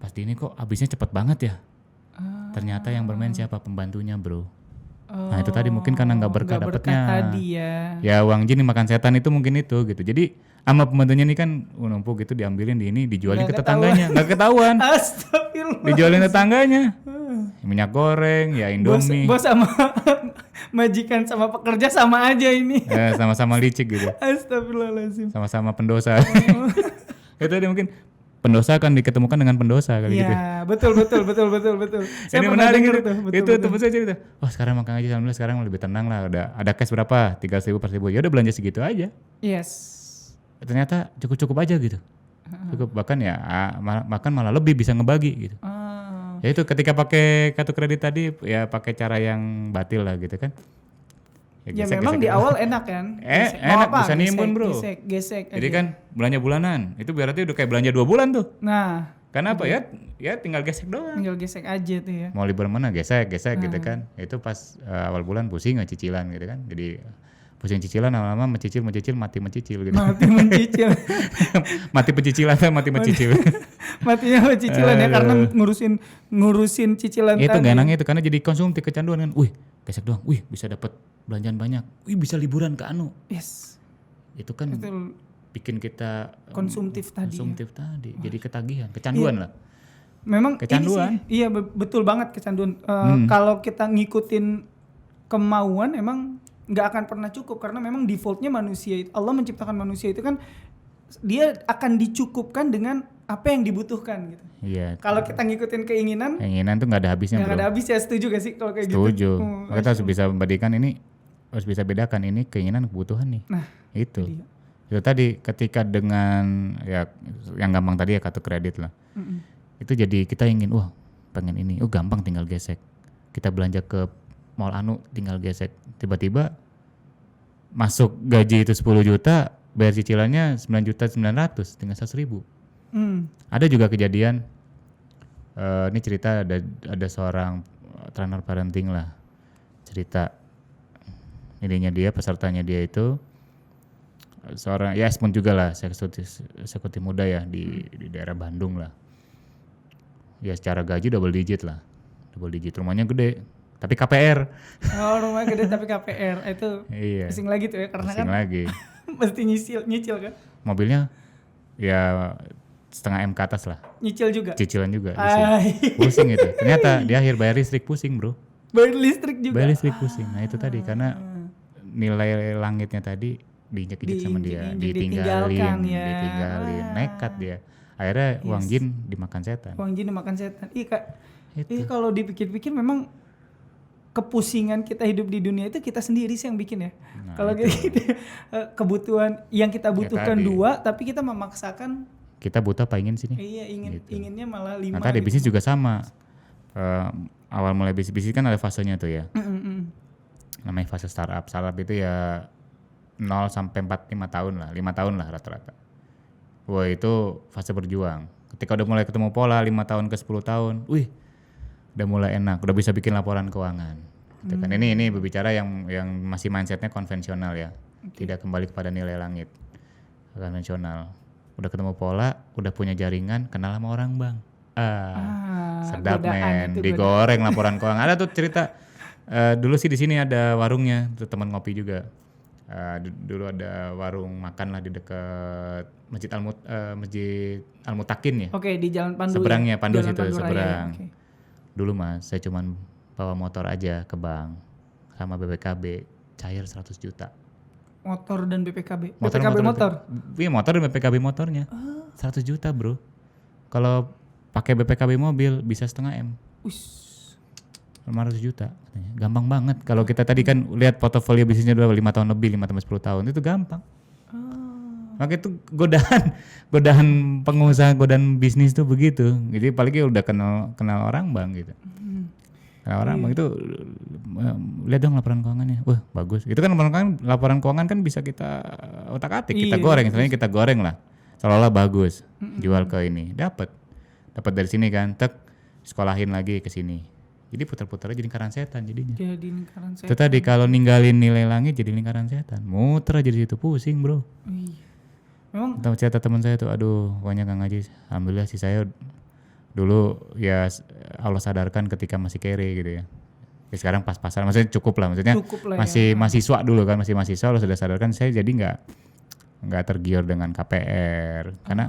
pas di ini kok habisnya cepet banget ya. Ternyata yang bermain siapa? Pembantunya bro. Nah itu tadi mungkin karena nggak berkah dapetnya. Tadi ya. Ya uang jin makan setan itu mungkin itu gitu. Jadi sama pembantunya ini kan numpuk gitu, diambilin dijualin ke tetangganya, nggak ketahuan. Astagfirullah. Dijualin tetangganya. Minyak goreng, ya Indomie. Bos sama majikan sama pekerja sama aja ini. Ya, sama-sama licik gitu. Astagfirullahaladzim. Sama-sama pendosa. Itu dia mungkin pendosa akan diketemukan dengan pendosa kali gitu. Iya, betul. Saya ini menarik gitu. Itu teman saya cerita. Wah sekarang makan aja, alhamdulillah sekarang lebih tenang lah. Ada cash berapa? 3.000 per 1.000. Ya udah belanja segitu aja. Yes. Ternyata cukup aja gitu. Cukup bahkan ya malah lebih bisa ngebagi gitu. Ya itu ketika pakai kartu kredit tadi ya pakai cara yang batil lah gitu kan. Ya memang di awal enak kan. Enak bisa nimbun bro. Gesek Jadi kan belanja bulanan itu berarti udah kayak belanja 2 bulan tuh. Nah. Karena apa ya tinggal gesek doang. Tinggal gesek aja tuh ya. Mau libur mana gesek gitu kan. Itu pas awal bulan pusing cicilan gitu kan. Jadi pusing cicilan lama-lama mencicil mati mencicil gitu. Mati mencicil. Mati pencicilan atau mati mencicil. Matinya cicilan ya karena ngurusin cicilan itu tadi. Itu enaknya itu karena jadi konsumtif kecanduan kan. Wih, gesek doang. Wih, bisa dapat belanjaan banyak. Wih, bisa liburan ke Yes. Itu kan bikin kita konsumtif tadi. Jadi ketagihan, kecanduan lah. Memang kecanduan. Iya, betul banget kecanduan. Kalau kita ngikutin kemauan emang nggak akan pernah cukup karena memang defaultnya manusia, Allah menciptakan manusia itu kan dia akan dicukupkan dengan apa yang dibutuhkan gitu. Iya. Kalau kita ngikutin keinginan tuh nggak ada habisnya. Nggak ada habisnya, setuju gak sih kalau kayak setuju. gitu? Setuju. Kita harus bisa bedakan ini keinginan kebutuhan nih. Nah itu tadi ketika dengan ya yang gampang tadi ya kartu kredit lah. Itu jadi kita ingin pengen ini, gampang tinggal gesek. Kita belanja ke mall tinggal gesek. Tiba-tiba masuk gaji itu 10 juta, bayar cicilannya 9.900.000 tinggal 100.000. Ada juga kejadian Ini cerita ada seorang trainer parenting lah, cerita ininya dia, pesertanya dia itu seorang ya Esmond juga lah, eksekutif muda ya di daerah Bandung lah. Ya secara gaji double digit, rumahnya gede, tapi KPR. Oh, rumah gede tapi KPR itu Iya. pusing lagi tuh ya, karena Pusing kan lagi. mesti nyicil kan, Mobilnya ya setengah M ke atas lah, nyicil juga. cicilan juga. Ay, Pusing itu. Ternyata di akhir bayar listrik pusing bro. bayar listrik juga. Bayar listrik pusing. Nah itu tadi karena nilai langitnya tadi diinjak-injak sama dia, ditinggalkan ya. ditinggalin, nekat dia. Akhirnya uang jin dimakan setan. Uang jin dimakan setan. Iya kak. Itu. Iya kalau dipikir-pikir memang kepusingan kita hidup di dunia itu kita sendiri sih yang bikin ya. Nah, Kalau gitu, kebutuhan yang kita butuhkan tadi. 2, tapi kita memaksakan. Kita buta apa ingin sini? Iya Gitu. inginnya malah 5. Nah tadi bisnis juga sama. Awal mulai bisnis kan ada fasenya tuh ya. Namanya fase startup. Startup itu ya 0 sampai 5 tahun lah, 5 tahun lah rata-rata. Wah itu fase berjuang. Ketika udah mulai ketemu pola 5 tahun ke 10 tahun, wih udah mulai enak, udah bisa bikin laporan keuangan. Gitu kan. Ini berbicara yang masih mindsetnya konvensional ya, tidak kembali kepada nilai langit, konvensional. Udah ketemu pola, udah punya jaringan, kenal sama orang bang. Sedap men, digoreng laporan keuangan. Ada tuh cerita, dulu sih di sini ada warungnya, tuh teman ngopi juga. Dulu ada warung makan lah di dekat Masjid Al-Mutakin ya. Oke, di Jalan Pandu. Seberangnya, Pandu Jalan situ, Pandu Raya, seberang. oke. Dulu mas, saya cuman bawa motor aja ke bank sama BPKB, cair 100 juta. Motor dan BPKB. Motor. Iya motor dan BPKB motornya. 100 juta bro. Kalau pakai BPKB mobil bisa setengah M. 500 juta katanya. Gampang banget. Kalau kita tadi kan lihat portofolio bisnisnya udah 5 tahun lebih, 5 sampai 10 tahun itu gampang. Makanya itu godaan pengusaha, godaan bisnis tuh begitu. Jadi apalagi udah kenal orang bang gitu. Kenal orang bang itu lihat dong laporan keuangannya. Wah bagus. Itu kan laporan keuangan kan bisa kita otak-atik, kita goreng. Sebenarnya kita goreng lah. Seolah-olah bagus. Jual ke ini, dapat dari sini kan, sekolahin lagi ke sini. Jadi putar-putar aja lingkaran setan jadinya. Jadi lingkaran setan. Itu tadi kalau ninggalin nilai langit jadi lingkaran setan. Muter aja di situ pusing bro. Iya. Memang Cerita teman saya tuh, aduh banyak gak ngaji. Alhamdulillah sih saya dulu ya Allah sadarkan ketika masih kere gitu ya. Ya sekarang pas-pasan, maksudnya cukup lah. Maksudnya masih mahasiswa dulu kan, masih mahasiswa. Allah sudah sadarkan saya jadi nggak tergiur dengan KPR karena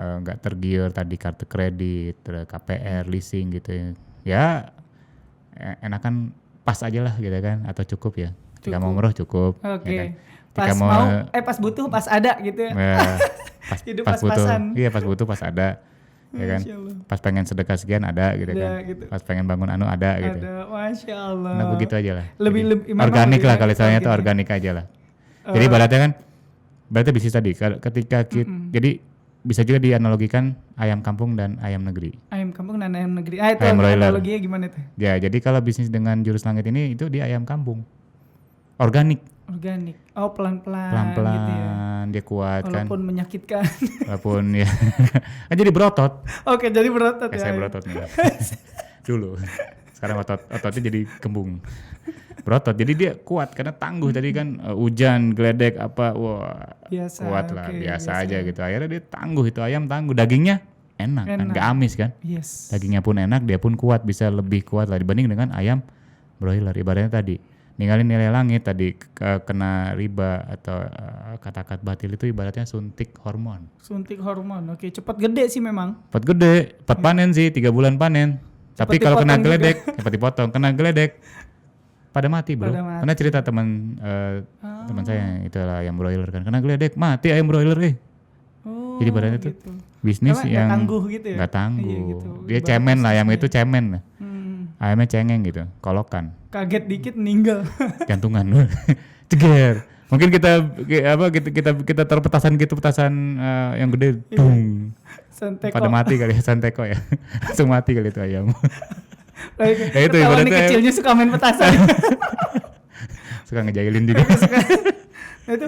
nggak tergiur tadi kartu kredit, KPR, leasing gitu ya. Ya enakan pas aja lah gitu kan, atau cukup ya. Jika mau murah cukup. Oke. Ya kan? Pas pas butuh pas ada gitu ya. Pas butuh. Iya pas butuh pas ada. Ya kan. Pas pengen sedekah sekian ada gitu kan. Gitu. Pas pengen bangun ada gitu. Ada, Masya Allah. Nah begitu aja lah. Lebih organik lah kalau misalnya itu organik aja lah. Jadi berarti bisnis tadi ketika jadi bisa juga dianalogikan ayam kampung dan ayam negeri. Ayam kampung dan ayam negeri. Itu ayam analoginya gimana tuh? Ya, jadi kalau bisnis dengan jurus langit ini itu dia ayam kampung. Organik. Oh, pelan-pelan gitu ya. Dia kuat kan. Walaupun menyakitkan. Walaupun ya. Kan jadi berotot. Oke, jadi berotot ya. Saya berotot nih. Dulu. Sekarang ototnya jadi kembung. Berotot. Jadi dia kuat karena tangguh tadi kan hujan, geledek apa, wah biasa, kuat lah, biasa aja gitu. Akhirnya dia tangguh, itu ayam tangguh, dagingnya enak. Kan, gak amis kan. Yes. Dagingnya pun enak, dia pun kuat, bisa lebih kuat lah dibanding dengan ayam broiler. Ibaratnya tadi ninggalin nilai langit tadi kena riba atau kata-kata batil itu ibaratnya suntik hormon. Oke, cepat gede sih memang. Cepat gede, cepat panen sih, 3 bulan panen. Tapi kalau kena geledek, cepat dipotong. Kena geledek, pada mati bro. Karena cerita teman saya itulah ayam broiler kan. Kena geledek, mati ayam broiler Jadi badannya tuh bisnis yang tangguh gitu ya. Gak tangguh. Iya, gitu. Dia cemen lah, ayam itu cemen lah. Ayamnya cengeng gitu, kolokan. Kaget dikit meninggal. Jantungan. Ceger. Mungkin kita taruh petasan yang gede, dung. Santeko. Pada mati kali ya, santeko ya. Langsung mati kali itu ayam. Ya itu ibaratnya kecilnya suka main petasan. Suka ngejailin juga. Nah itu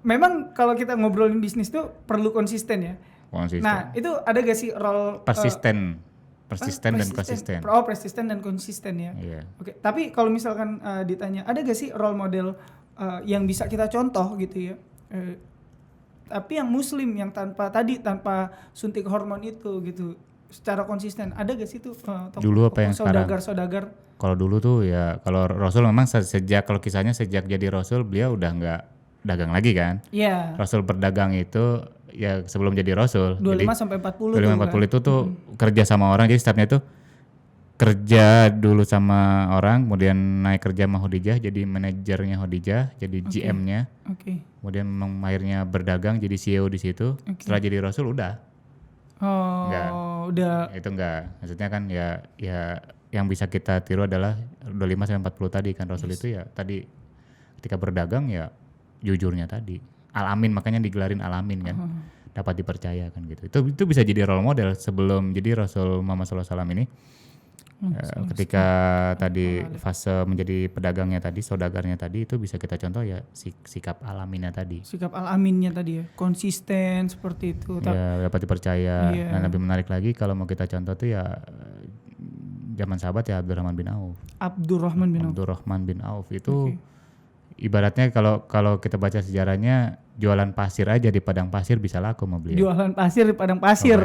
memang kalau kita ngobrolin bisnis tuh perlu konsisten ya. Konsisten. Nah itu ada gak sih role persisten. persisten dan konsisten. Persisten dan konsisten ya. Iya. Oke, tapi kalau misalkan ditanya ada gak sih role model yang bisa kita contoh gitu ya? Tapi yang muslim yang tanpa suntik hormon itu gitu, secara konsisten ada gak sih tuh dulu apa yang saudagar? Kalau dulu tuh ya, kalau Rasul memang kalau kisahnya sejak jadi Rasul beliau udah nggak dagang lagi kan. Iya. Rasul berdagang itu ya sebelum jadi Rasul. 25 sampai 40 25-40 itu tuh kerja sama orang, jadi stepnya tuh kerja dulu sama orang, kemudian naik kerja sama Khadijah, jadi manajernya Khadijah, jadi GM-nya. Kemudian memang akhirnya berdagang jadi CEO di situ. Setelah jadi Rasul udah. Enggak. Udah. Itu enggak. Maksudnya kan ya yang bisa kita tiru adalah 25 sampai 40 tadi kan. Rasul itu ya tadi ketika berdagang ya jujurnya tadi. Al-Amin, makanya digelarin Al-Amin kan. Dapat dipercaya kan gitu. Itu bisa jadi role model sebelum jadi Rasul Muhammad SAW ini. Ketika tadi fase menjadi pedagangnya tadi, saudagarnya tadi, itu bisa kita contoh ya sikap Al-Aminnya tadi. Sikap Al-Aminnya tadi ya, konsisten seperti itu. Ya dapat dipercaya. Dan lebih menarik lagi kalau mau kita contoh tuh ya zaman sahabat ya Abdurrahman bin Auf itu ibaratnya kalau kita baca sejarahnya jualan pasir aja di padang pasir bisa laku sama beliau. Jualan pasir di padang pasir.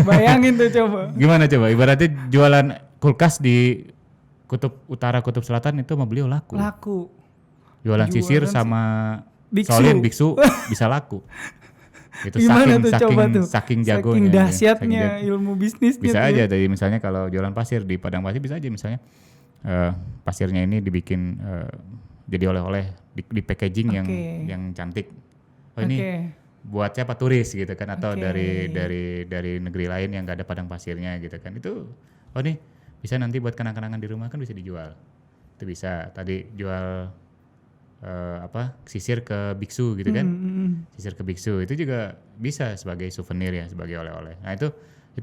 Bayangin tuh coba. Gimana coba? Ibaratnya jualan kulkas di kutub utara, kutub selatan itu sama beliau laku. Jualan sisir sama solin biksu bisa laku. Itu saking jagonya. Saking dahsyatnya ilmu bisnisnya. Bisa aja tadi misalnya kalau jualan pasir di padang pasir bisa aja misalnya pasirnya ini dibikin jadi oleh-oleh di packaging yang cantik. Oh ini buat siapa, turis gitu kan, atau dari negeri lain yang nggak ada padang pasirnya gitu kan. Itu nih bisa nanti buat kenang-kenangan di rumah kan bisa dijual. Itu bisa tadi jual sisir ke biksu gitu kan. Sisir ke biksu itu juga bisa sebagai souvenir ya, sebagai oleh-oleh. Nah itu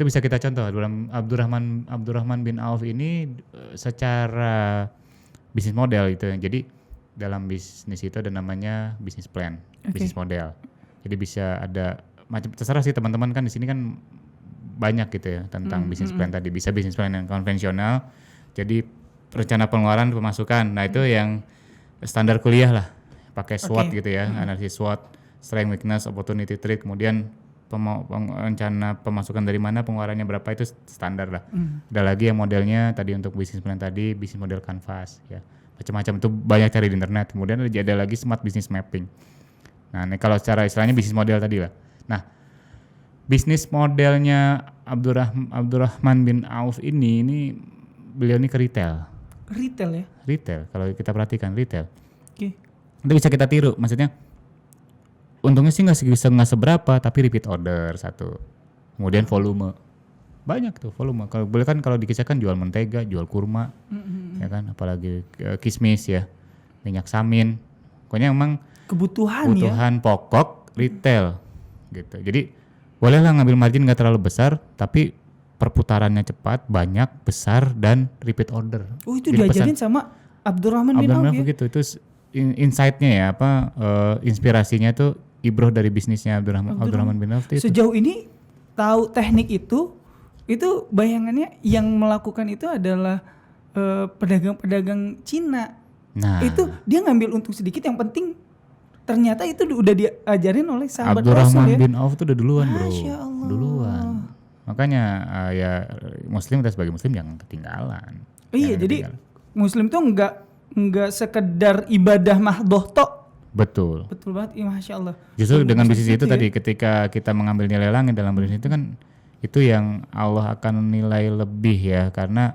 bisa kita contoh. Abdurrahman bin Auf ini secara bisnis model itu. Jadi dalam bisnis itu ada namanya bisnis plan, bisnis model. Jadi bisa ada macam, terserah sih teman-teman kan di sini kan banyak gitu ya tentang bisnis plan tadi. Bisa bisnis plan yang konvensional, jadi rencana pengeluaran pemasukan. Nah itu yang standar kuliah lah, pakai SWOT gitu ya, analisis SWOT, strength, weakness, opportunity, threat, kemudian rencana pemasukan dari mana, pengeluarannya berapa, itu standar lah. Ada lagi yang modelnya tadi untuk bisnis plan tadi, bisnis model canvas ya. Macam-macam itu banyak cari di internet. Kemudian ada lagi smart business mapping. Nah, ini kalau secara istilahnya bisnis model tadi lah. Nah, bisnis modelnya Abdurrahman bin Auf ini beliau ini ke retail. Retail ya? Retail, kalau kita perhatikan retail. Itu bisa kita tiru, maksudnya untungnya sih nggak seberapa, tapi repeat order satu. Kemudian volume. Banyak tuh volume. Kalau boleh kan kalau dikisahkan jual mentega, jual kurma, ya kan, apalagi kismis ya, minyak samin. Pokoknya emang kebutuhan pokok retail gitu. Jadi bolehlah ngambil margin nggak terlalu besar, tapi perputarannya cepat, banyak, besar, dan repeat order. Oh itu jadi diajarin sama Abdurrahman bin Auf ya? Gitu. Itu insight-nya ya, inspirasinya tuh ibroh dari bisnisnya Abdurrahman bin Auf. Sejauh ini tahu teknik itu bayangannya yang melakukan itu adalah pedagang-pedagang Cina. Nah, itu dia ngambil untung sedikit, yang penting ternyata itu udah diajarin oleh sahabat Abdurrahman Rasul ya. bin Auf itu udah duluan, bro. Masya Allah. Duluan. Makanya ya muslim, kita sebagai muslim jangan ketinggalan. Iya, jadi muslim tuh enggak sekedar ibadah mahdoh tok. Betul banget, ya, Masya Allah. Justru dengan bisnis itu tadi, ketika kita mengambil nilai langit dalam bisnis itu kan, itu yang Allah akan nilai lebih ya, karena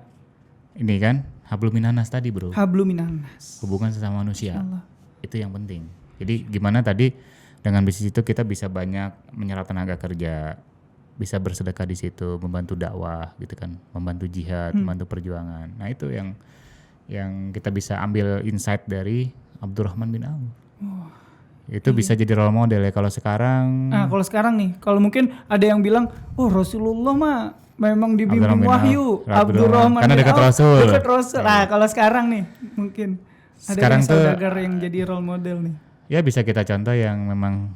ini kan hablum minanas tadi, bro. Hablum minanas. Hubungan sesama manusia. Itu yang penting. Jadi gimana tadi dengan bisnis itu kita bisa banyak menyerap tenaga kerja, bisa bersedekah di situ, membantu dakwah gitu kan, membantu jihad, membantu perjuangan. Nah itu yang kita bisa ambil insight dari Abdurrahman bin Auf. Itu bisa jadi role model ya kalau sekarang. Nah kalau sekarang nih, kalau mungkin ada yang bilang, oh Rasulullah mah memang dibimbing wahyu, Abdurrahman karena dekat Rasul. Nah kalau sekarang nih mungkin ada yang saudagar yang jadi role model nih. Ya bisa kita contoh yang memang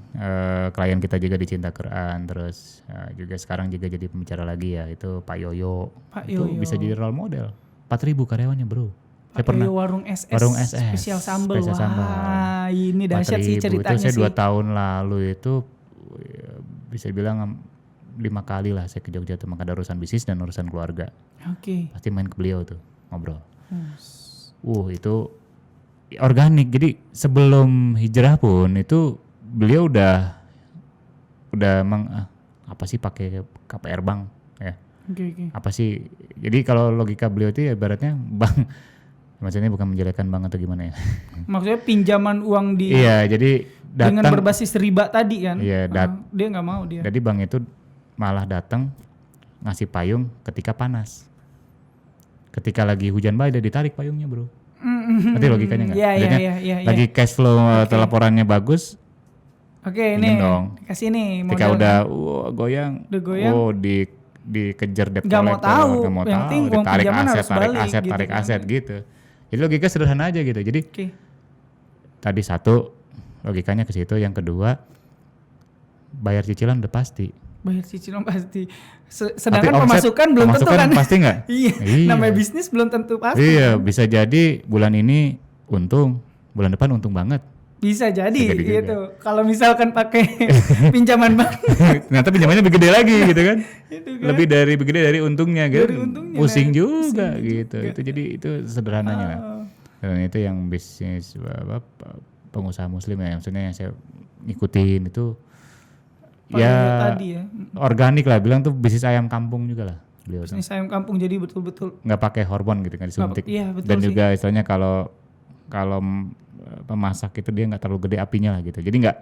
klien kita juga dicinta Quran, terus juga sekarang juga jadi pembicara lagi ya, itu Pak Yoyo. Pak Itu Yoyo. bisa jadi role model. 4.000 karyawannya bro. Saya Pak pernah Yoyo warung SS, warung SS, spesial sambal. spesial sambal. Wah, ini dahsyat sih 4.000 ceritanya itu saya sih. 2 tahun lalu itu bisa bilang 5 kali lah saya ke Jogja tuh, maka ada urusan bisnis dan urusan keluarga. Oke. Pasti main ke beliau tuh ngobrol. Itu organik. Jadi sebelum hijrah pun itu beliau udah apa sih pakai KPR bank ya. Oke. Apa sih? Jadi kalau logika beliau itu ya ibaratnya bank, maksudnya bukan menjelekkan bank atau gimana ya. Maksudnya pinjaman uang di Iya, jadi dengan datang. berbasis riba tadi kan. Iya, Dia nggak mau dia. Jadi bank itu malah datang ngasih payung ketika panas. Ketika lagi hujan badai ditarik payungnya bro. Nanti logikanya nggak? Iya. Lagi cash flow atau laporannya bagus. Oke, pinjem ini dong. kasih nih Ketika modal. udah goyang, Udah goyang. dikejar debt Nggak mau collector, tahu. nggak mau Yang tahu, penting uang ditarik pinjaman aset, harus balik gitu tarik kan. aset gitu. Jadi logika sederhana aja gitu. Jadi Oke. tadi satu logikanya ke situ, yang kedua bayar cicilan udah pasti. Bayar cicilan pasti. Sedangkan Tapi omset- pemasukan belum tentu pemasukan kan. pasti nggak? Iya. Iya. Namanya bisnis belum tentu pasti. Iya, bisa jadi bulan ini untung, bulan depan untung banget. Bisa jadi Bisa jadi gitu. Kalau misalkan pakai pinjaman bank Ternyata pinjamannya lebih gede lagi gitu kan. itu kan. Lebih gede dari untungnya gitu. Dari untungnya, Pusing nah. juga Pusing gitu. Itu jadi itu sederhananya lah. Dan itu yang bisnis pengusaha muslim ya, maksudnya yang saya ngikutin itu Pak ya Yoyo tadi ya. organik lah, bilang tuh bisnis ayam kampung juga lah beliau tuh. Bisnis ayam kampung jadi betul-betul. Nggak pakai hormon gitu kan, disuntik. Iya, betul Dan sih. juga istilahnya kalau pemasak itu dia nggak terlalu gede apinya lah gitu. Jadi nggak,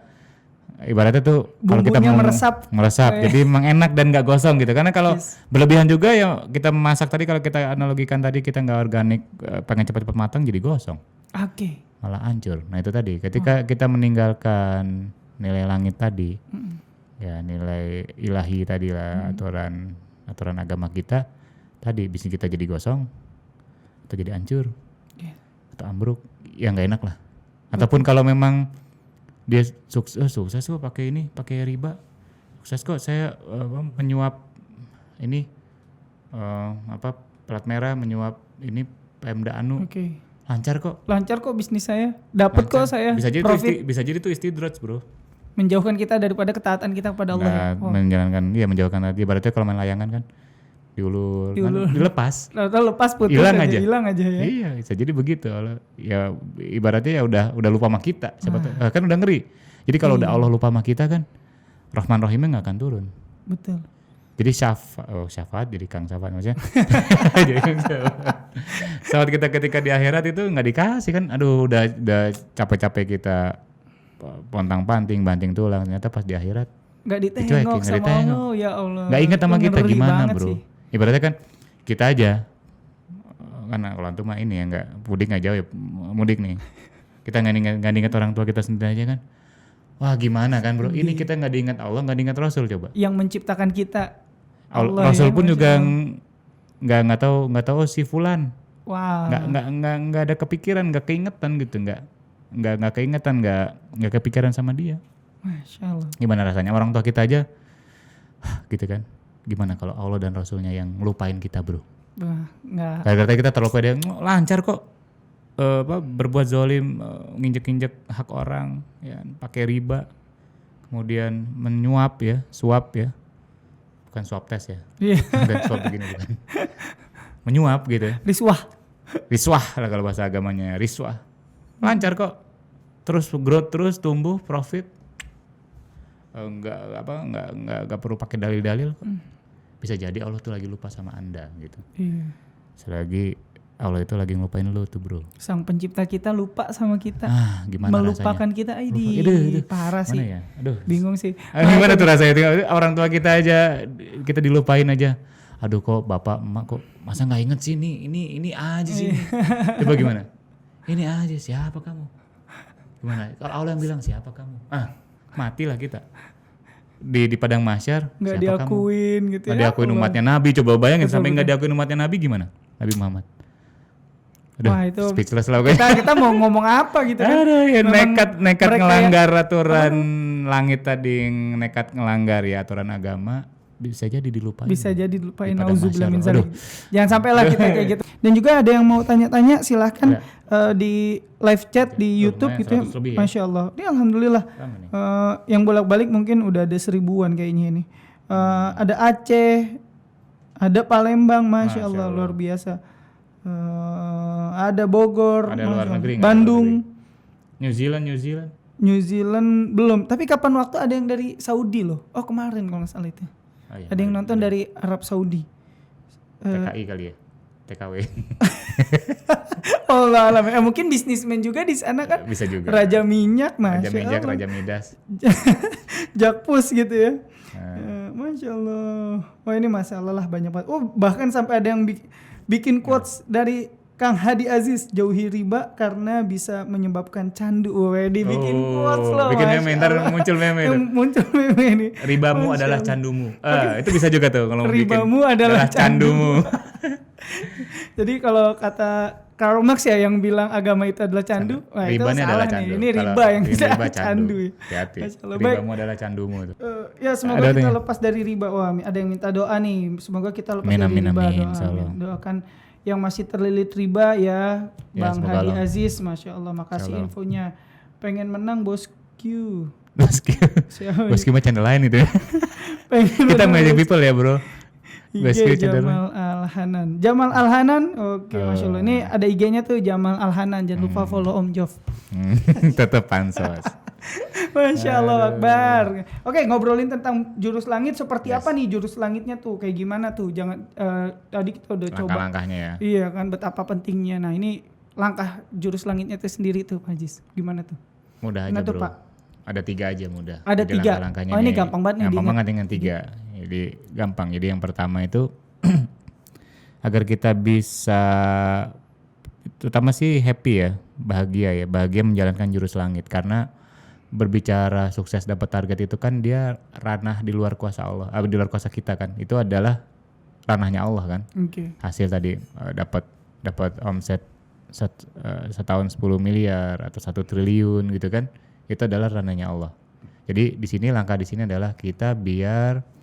ibaratnya tuh kalau kita Bumbunya mau meresap. jadi emang enak dan nggak gosong gitu. Karena kalau Yes. berlebihan juga ya kita memasak tadi, kalau kita analogikan tadi kita nggak organik, pengen cepat-cepat matang jadi gosong, Oke. malah hancur. Nah itu tadi ketika kita meninggalkan nilai langit tadi, ya nilai ilahi tadi lah, aturan agama kita tadi, bisnis kita jadi gosong atau jadi hancur atau ambruk, ya nggak enak lah. Ataupun kalau memang dia sukses kok pakai riba, sukses kok saya menyuap ini plat merah, menyuap ini Pemda Anu, Oke. lancar kok. Lancar kok bisnis saya. Dapat kok saya. Bisa jadi profit. bisa jadi tuh istidraj bro. Menjauhkan kita daripada ketaatan kita kepada Allah. Nah, menjalankan tadi, ibaratnya kalau main layangan kan diulur. Kan dilepas. Lalu lepas putus Hilang aja, aja. hilang aja ya. Iya, bisa jadi begitu. Ya ibaratnya ya udah lupa sama kita. Kan udah ngeri. Jadi kalau udah Allah lupa sama kita kan, Rahman Rahimnya nggak akan turun. Betul. Jadi syafaat jadi Kang Syafaat maksudnya. Jadi Kang Syafaat. Syafaat kita ketika di akhirat itu nggak dikasih kan. Aduh udah capek-capek kita pontang-panting, banting tulang, ternyata pas di akhirat Nggak ditengok nggak sama ditengok. Allah, ya Allah. nggak ingat sama kita Ngeri gimana banget bro. sih. Ibaratnya kan kita aja kan kalau antum mah ini ya nggak mudik nggak jauh ya, mudik nih kita nggak ingat orang tua kita sendiri aja kan. Wah gimana kan bro, ini kita nggak diingat Allah, nggak diingat Rasul, coba. Yang menciptakan kita Allah Rasul ya, pun Masya juga Allah. nggak tahu si fulan, Wah. nggak ada kepikiran, nggak keingetan gitu, nggak keingetan, nggak kepikiran sama dia. Masya Allah. Gimana rasanya orang tua kita aja gitu kan, gimana kalau Allah dan Rasulnya yang ngelupain kita bro. Wah, nggak. Gara-gara kita terlalu pede, lancar kok berbuat zalim, nginjek-injek hak orang, ya pakai riba, kemudian menyuap ya, suap ya, bukan swab test ya, Iya. bukan swab begini bukan, menyuap gitu, riswah lah kalau bahasa agamanya, riswah, lancar kok, terus growth terus tumbuh profit, nggak perlu pakai dalil-dalil kok. Bisa jadi Allah tuh lagi lupa sama Anda gitu. Iya. Selagi Allah itu lagi ngelupain lu tuh bro. Sang pencipta kita lupa sama kita. Gimana melupakan rasanya? kita. Aduh. Parah sih. Mana ya? Aduh. Bingung sih. Gimana tuh rasanya? Orang tua kita aja, kita dilupain aja. Aduh kok bapak emak kok masa nggak inget sih ini aja sih. Coba gimana? Ini aja, siapa kamu? Gimana? Kalau Allah yang bilang siapa kamu? Matilah kita. Di padang mahsyar Nggak siapa kamu? diakuin gitu Nggak ya. diakuin Allah. umatnya Nabi. Coba bayangin Betul, sampai nggak betul. diakuin umatnya Nabi gimana? Nabi Muhammad. Aduh, Wah itu speechless lah gue. kita mau ngomong apa gitu kan? Aduh, ya Memang nekat mereka ngelanggar aturan langit tadi, nekat ngelanggar ya aturan agama, bisa jadi dilupain. Bisa jadi lupain, Di pada nauzubillah min masyarakat. dzalik. Jangan sampailah kita kayak gitu. Dan juga ada yang mau tanya-tanya silahkan di live chat di YouTube lumayan, gitu ya. 100 lebih ya. Masya Allah. Ini alhamdulillah. Sama nih. Yang bolak-balik mungkin udah ada 1000-an kayaknya ini. Ada Aceh, ada Palembang, Masya Allah luar biasa. Ada Bogor, Ada luar Masya negeri Allah. nggak? Bandung, New Zealand. New Zealand belum. Tapi kapan waktu ada yang dari Saudi loh. Oh kemarin kalau nggak salah itu. Oh, iya, Ada yang nonton dari Arab Saudi. TKI kali ya, TKW. Allah alam. Mungkin bisnismen juga di sana kan. Bisa juga. Raja minyak, Raja Masya minyak, Allah. Raja Midas. Jakpus gitu ya. Nah. Masya Allah. Wah ini masalah lah banyak banget. Oh bahkan sampai ada yang bikin quotes dari Kang Hadi Aziz, jauhi riba karena bisa menyebabkan candu. Wah dibikin quotes loh. Bikin Masya meme, ntar Allah. muncul meme itu. Muncul meme ini. Ribamu Masya adalah Allah. candumu. Itu bisa juga tuh kalau mau bikin. Ribamu adalah candumu. Jadi kalau kata Karl Marx ya yang bilang agama itu adalah candu, wah itu Ribanya salah adalah nih. candu. Ini Kalau riba yang ini bisa riba candu. Hati-hati. Masya Allah. Baik. Ribamu adalah candumu tuh. Ya semoga Ada kita nih. lepas dari riba. Wah ada yang minta doa nih. Semoga kita lepas Amin, dari amin, riba. amin, Doa, insyaallah. amin. Doakan yang masih terlilit riba ya, Ya, Bang semoga Hadi Allah. Aziz. Masya Allah makasih Insyaallah. infonya. Pengen menang bosku. Siapa Bosku mah channel lain itu ya. Pengen Kita menang, magic bos. people ya bro. Bosku IG channel lain. Jamal Alhanan. Jamal Alhanan. Oke, Masya Allah. Ini ada IG-nya tuh Jamal Alhanan. Jangan lupa follow Om Jov. Tetep pansos. Masya Allah Akbar. Oke, ngobrolin tentang jurus langit seperti apa nih jurus langitnya tuh? Kayak gimana tuh? Jangan tadi kita udah coba. Langkah-langkahnya ya. Iya kan betapa pentingnya. Nah, ini langkah jurus langitnya itu sendiri tuh Pak Jis. Gimana tuh? Mudah aja Gimana tuh, bro. Pak? Ada 3 aja mudah. Ada Jadi 3. langkah-langkahnya Oh, ini gampang banget nih Gampang diingat. banget dengan 3. Jadi gampang. Jadi yang pertama itu agar kita bisa, terutama sih happy ya, bahagia menjalankan jurus langit. Karena berbicara sukses dapat target itu kan dia ranah di luar kuasa Allah, di luar kuasa kita kan. Itu adalah ranahnya Allah kan. Oke. Hasil tadi dapat omset setahun 10 miliar atau 1 triliun gitu kan, itu adalah ranahnya Allah. Jadi di sini langkah di sini adalah kita biar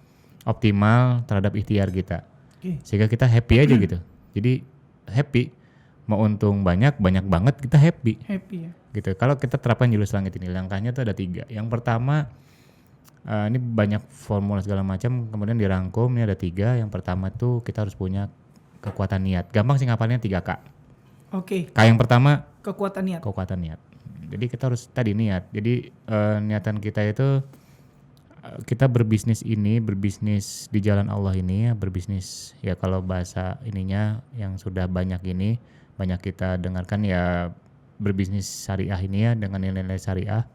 optimal terhadap ikhtiar kita, sehingga kita happy aja gitu. Jadi happy, mau untung banyak banget kita happy Happy ya. gitu. Kalau kita terapkan jurus langit ini, langkahnya tuh ada 3. Yang pertama, ini banyak formula segala macam, kemudian dirangkum, ini ada 3. Yang pertama tuh kita harus punya kekuatan niat. Gampang sih ngapalnya 3K. Oke, K yang pertama, kekuatan niat. kekuatan niat. Jadi kita harus tadi niat. Jadi niatan kita itu, kita berbisnis di jalan Allah ini ya, berbisnis ya, kalau bahasa ininya yang sudah banyak kita dengarkan ya, berbisnis syariah ini ya, dengan nilai-nilai syariah,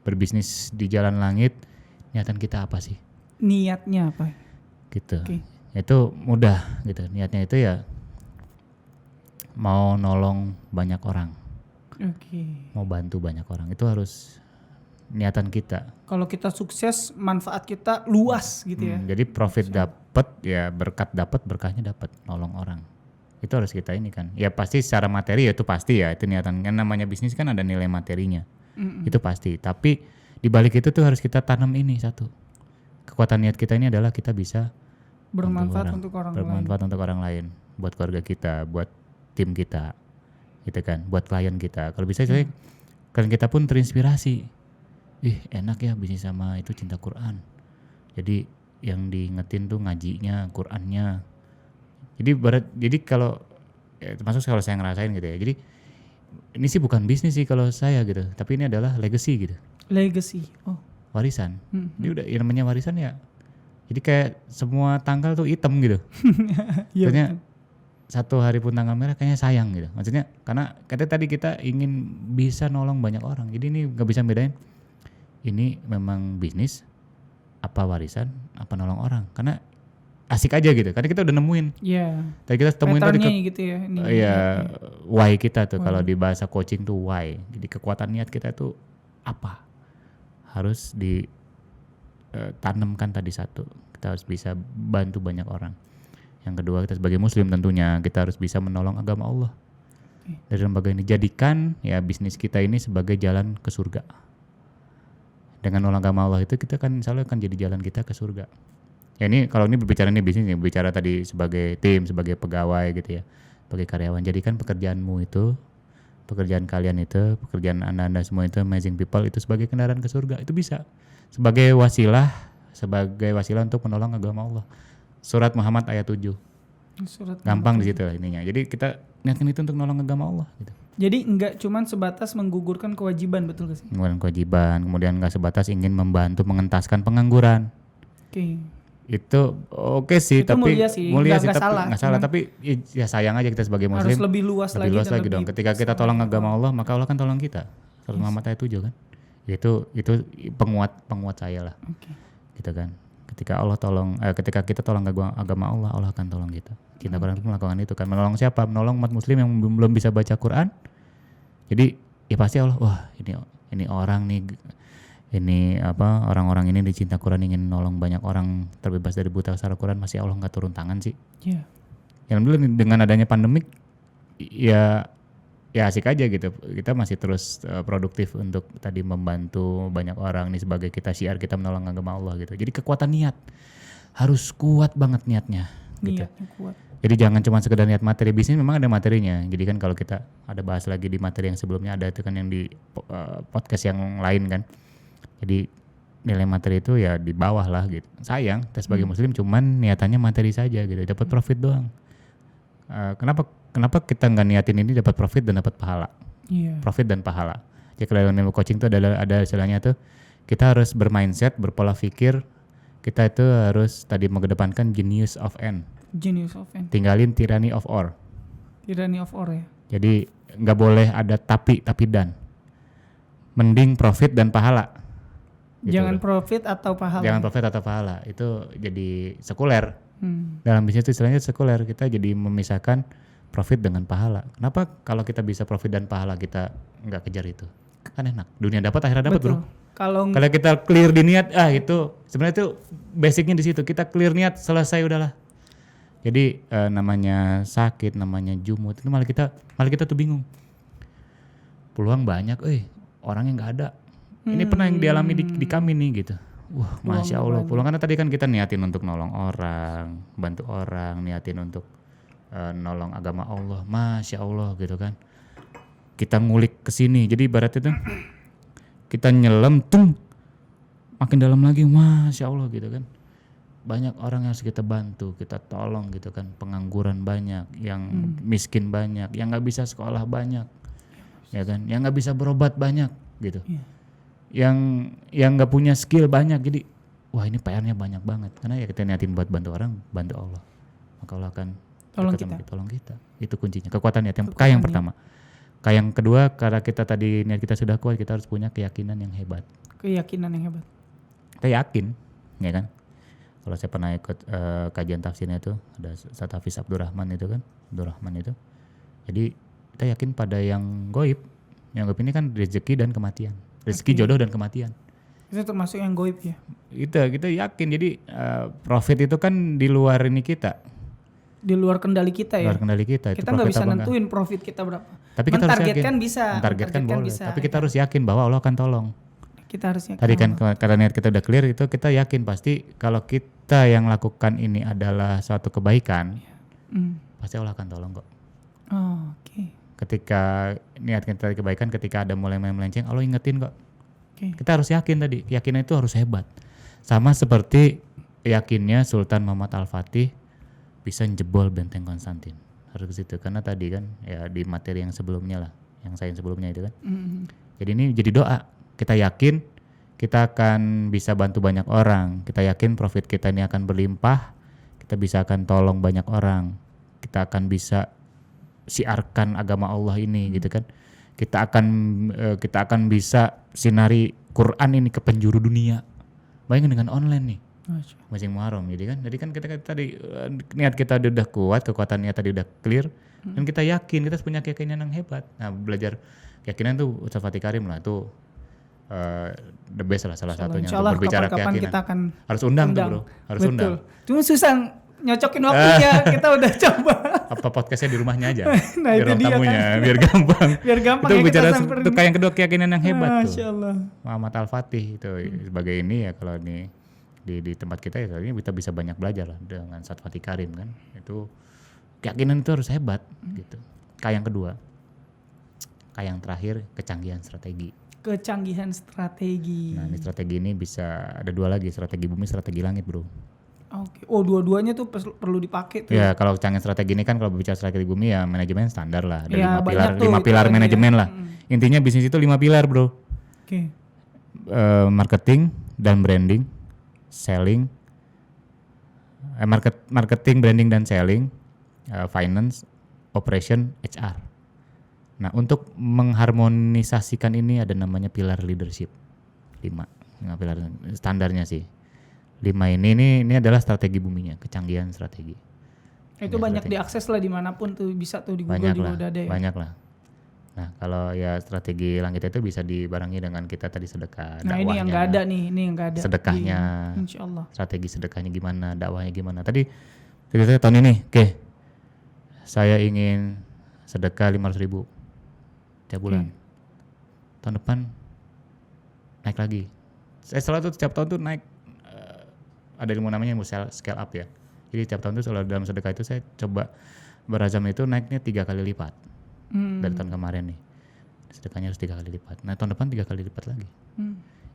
berbisnis di jalan langit. Niatan kita apa sih? Niatnya apa? Gitu. Oke. Itu mudah gitu. Niatnya itu ya mau nolong banyak orang, Oke. mau bantu banyak orang. Itu harus niatan kita. Kalau kita sukses, manfaat kita luas gitu ya. Jadi profit dapat ya, berkat dapat, berkahnya dapat, nolong orang. Itu harus kita ini kan. Ya pasti secara materi ya itu pasti ya, itu niatan. Kan namanya bisnis kan ada nilai materinya. Itu pasti. Tapi di balik itu tuh harus kita tanam ini satu. Kekuatan niat kita ini adalah kita bisa Bermanfaat untuk orang lain. bermanfaat untuk orang lain, buat keluarga kita, buat tim kita, gitu kan, buat klien kita. Kalau bisa klien kita pun terinspirasi. Ih enak ya bisnis sama itu cinta Quran. Jadi yang diingetin tuh ngajinya, Qurannya. Jadi kalau ya, termasuk kalau saya ngerasain gitu ya. Jadi ini sih bukan bisnis sih kalau saya gitu, tapi ini adalah legacy gitu, Legacy. Oh. warisan. Ini udah ya, namanya warisan ya. Jadi kayak semua tanggal tuh hitam gitu. Iya. Maksudnya satu hari pun tanggal merah kayaknya sayang gitu. Maksudnya karena tadi kita ingin bisa nolong banyak orang. Jadi ini nggak bisa bedain ini memang bisnis apa warisan apa nolong orang. Karena asik aja gitu. Karena kita udah nemuin. Iya. Tadi kita temuin tadi Patternnya gitu ya. Ini. iya, why kita tuh kalau di bahasa coaching tuh why. Jadi kekuatan niat kita tuh apa? Harus ditanamkan tadi satu. Kita harus bisa bantu banyak orang. Yang kedua, kita sebagai muslim tentunya kita harus bisa menolong agama Allah. Dari lembaga ini jadikan ya bisnis kita ini sebagai jalan ke surga. Dengan nolong agama Allah itu kita kan insya Allah akan jadi jalan kita ke surga. Ya ini kalau ini berbicara nih bisnis, berbicara tadi sebagai tim, sebagai pegawai gitu ya, sebagai karyawan. Jadikan pekerjaanmu itu, pekerjaan kalian itu, pekerjaan anda semua itu amazing people itu sebagai kendaraan ke surga. Itu bisa sebagai wasilah untuk menolong agama Allah. Surat Muhammad ayat 7. Gampang di situ lah ininya. Jadi kita niatkan itu untuk nolong agama Allah gitu. Jadi enggak cuman sebatas menggugurkan kewajiban, betul gak sih? Menggugurkan kewajiban, kemudian enggak sebatas ingin membantu mengentaskan pengangguran. Oke. Itu oke sih, Itu tapi mulia sih, tapi salah. nggak salah, tapi ya sayang aja kita sebagai muslim Harus lebih luas lagi dong. Ketika kita tolong agama Allah, maka Allah kan tolong kita. Surat Muhammad ayat 7 kan. Itu penguat saya lah. Oke. Gitu kan. Ketika kita tolong agama Allah, Allah akan tolong kita. Cinta Quran pun melakukan itu kan. Menolong siapa? Menolong umat muslim yang belum bisa baca Quran. Jadi ya pasti Allah, wah ini orang nih, ini apa, orang-orang ini dicinta Quran ingin nolong banyak orang terbebas dari buta aksara Quran, masih Allah nggak turun tangan sih. Iya. Yang dulu dengan adanya pandemik ya asik aja gitu. Kita masih terus produktif untuk tadi membantu banyak orang nih sebagai kita syiar kita menolong agama Allah gitu. Jadi kekuatan niat harus kuat banget niatnya gitu. Niatnya kuat. Jadi jangan cuma sekedar niat materi. Bisnis memang ada materinya. Jadi kan kalau kita ada bahas lagi di materi yang sebelumnya, ada itu kan yang di podcast yang lain kan. Jadi nilai materi itu ya di bawah lah gitu. Sayang, kita sebagai muslim cuman niatannya materi saja gitu, dapat profit doang. Kenapa kita nggak niatin ini dapat profit dan dapat pahala? Iya. Profit dan pahala. Jadi kalau dalam ilmu coaching itu ada istilahnya tuh, kita harus bermindset, berpola pikir, kita itu harus tadi mengedepankan genius of end. Genius of end. Tinggalin tyranny of or. Tyranny of or ya. Jadi nggak boleh ada tapi dan. Mending profit dan pahala. Gitu Jangan loh. profit atau pahala. Jangan profit atau pahala. Itu jadi sekuler. Dalam bisnis itu istilahnya sekuler. Kita jadi memisahkan profit dengan pahala. Kenapa kalau kita bisa profit dan pahala kita nggak kejar itu? Kan enak. Dunia dapat, akhirat dapat, bro. Kalau kita clear di niat, itu sebenarnya itu basicnya di situ. Kita clear niat, selesai udahlah. Jadi namanya sakit, namanya jumut, itu malah kita tuh bingung. Peluang banyak, orangnya nggak ada. Ini pernah yang dialami di kami nih gitu. Wah, masya Allah. Peluang karena tadi kan kita niatin untuk nolong orang, bantu orang, niatin untuk nolong agama Allah, masya Allah gitu kan. Kita ngulik ke sini, jadi ibaratnya tuh kita nyelam, makin dalam lagi, masya Allah gitu kan. Banyak orang yang harus kita bantu, kita tolong gitu kan. Pengangguran banyak, yang miskin banyak, yang nggak bisa sekolah banyak, ya kan. Yang nggak bisa berobat banyak gitu. Yang nggak punya skill banyak. Jadi wah ini PR-nya banyak banget. Karena ya kita niatin buat bantu orang, bantu Allah, maka Allah akan tolong kita. Itu kuncinya. Kekuatan niat yang pertama. Yang kedua, karena kita tadi niat kita sudah kuat, kita harus punya keyakinan yang hebat. Keyakinan yang hebat. Kita yakin, ya kan? Kalau saya pernah ikut kajian tafsirnya itu, ada Ustaz Hafiz Abdurrahman itu kan, Jadi kita yakin pada yang goib. Yang goib ini kan rezeki dan kematian. Rezeki, jodoh dan kematian. Itu termasuk yang goib ya? Kita yakin. Jadi profit itu kan di luar ini kita. Di luar kendali kita ya? Luar kendali kita. Kita nggak bisa nentuin profit kita berapa. Tapi kita harus yakin. Mentargetkan boleh. bisa. Tapi kita harus yakin bahwa Allah akan tolong. Kita harus yakin. Tadi kan karena niat kita udah clear itu, kita yakin pasti kalau kita yang lakukan ini adalah suatu kebaikan, pasti Allah akan tolong kok. Oke. Ketika niat kita kebaikan, ketika ada mulai melenceng, Allah ingetin kok. Kita harus yakin tadi, keyakinan itu harus hebat. Sama seperti yakinnya Sultan Muhammad Al-Fatih bisa jebol benteng Konstantin. Harus ke situ, karena tadi kan ya di materi yang sebelumnya lah, yang sains sebelumnya itu kan. Jadi ini jadi doa. Kita yakin kita akan bisa bantu banyak orang. Kita yakin profit kita ini akan berlimpah. Kita bisa akan tolong banyak orang. Kita akan bisa siarkan agama Allah ini gitu kan. Kita akan bisa sinari Quran ini ke penjuru dunia. Bayangin dengan online nih. Masing Muharram jadi kan kita tadi niat kita udah kuat, kekuatan niat tadi udah clear, dan kita yakin, kita punya keyakinan yang hebat. Nah, belajar keyakinan tuh Ustaz Fatih Karim lah tuh the best lah salah satunya untuk berbicara keyakinan. Kita akan harus undang tuh bro, harus undang. Cuma susah nyocokin waktunya. Kita udah coba. Apa podcastnya di rumahnya aja? Nah, biar itu ruang dia tamunya, kan. biar gampang. Biar gampang Itu ya bicara kita samperin. itu kayak yang kedua keyakinan yang hebat tuh. Masya Allah. Muhammad Al-Fatih itu sebagai ini ya, kalau di tempat kita ya ini kita bisa banyak belajar lah dengan Ustadz Fatih Karim kan. Itu keyakinan itu harus hebat gitu. Kayak yang kedua. Kayak yang terakhir kecanggihan strategi. Kecanggihan strategi. Nah, ini strategi ini bisa ada dua lagi, strategi bumi, strategi langit, Bro. Oke. Oh, dua-duanya tuh perlu dipakai tuh. Ya, kalau kecanggihan strategi ini kan kalau berbicara strategi bumi ya manajemen standar lah. Ada Ya, 5 pilar, banyak tuh 5 itu pilar tadi manajemen ya. lah. Intinya bisnis itu 5 pilar, Bro. Oke. Marketing dan branding, selling, marketing, branding dan selling, finance, operation, HR. Nah, untuk mengharmonisasikan ini ada namanya pilar leadership. 5 pilar standarnya sih. 5 ini adalah strategi buminya, kecanggihan strategi. Itu banyak diakses lah dimanapun tuh, bisa tuh di Google Banyak juga lah, udah ada ya. banyak lah. Nah, kalau ya strategi langit itu bisa dibarengi dengan kita tadi sedekah, Nah, dakwahnya. ini yang nggak ada nih, ini yang nggak ada. Sedekahnya. Insya Allah. Strategi sedekahnya gimana, dakwahnya gimana. Tadi saya tahun ini, oke, saya ingin sedekah 500.000 tiap bulan. Tahun depan naik lagi. Saya selalu tuh setiap tahun tuh naik, ada ilmu namanya scale up ya. Jadi tiap tahun tuh selalu dalam sedekah itu saya coba berazam itu naiknya 3 kali lipat dari tahun kemarin nih. Sedekahnya harus 3 kali lipat. Nah, tahun depan 3 kali lipat lagi.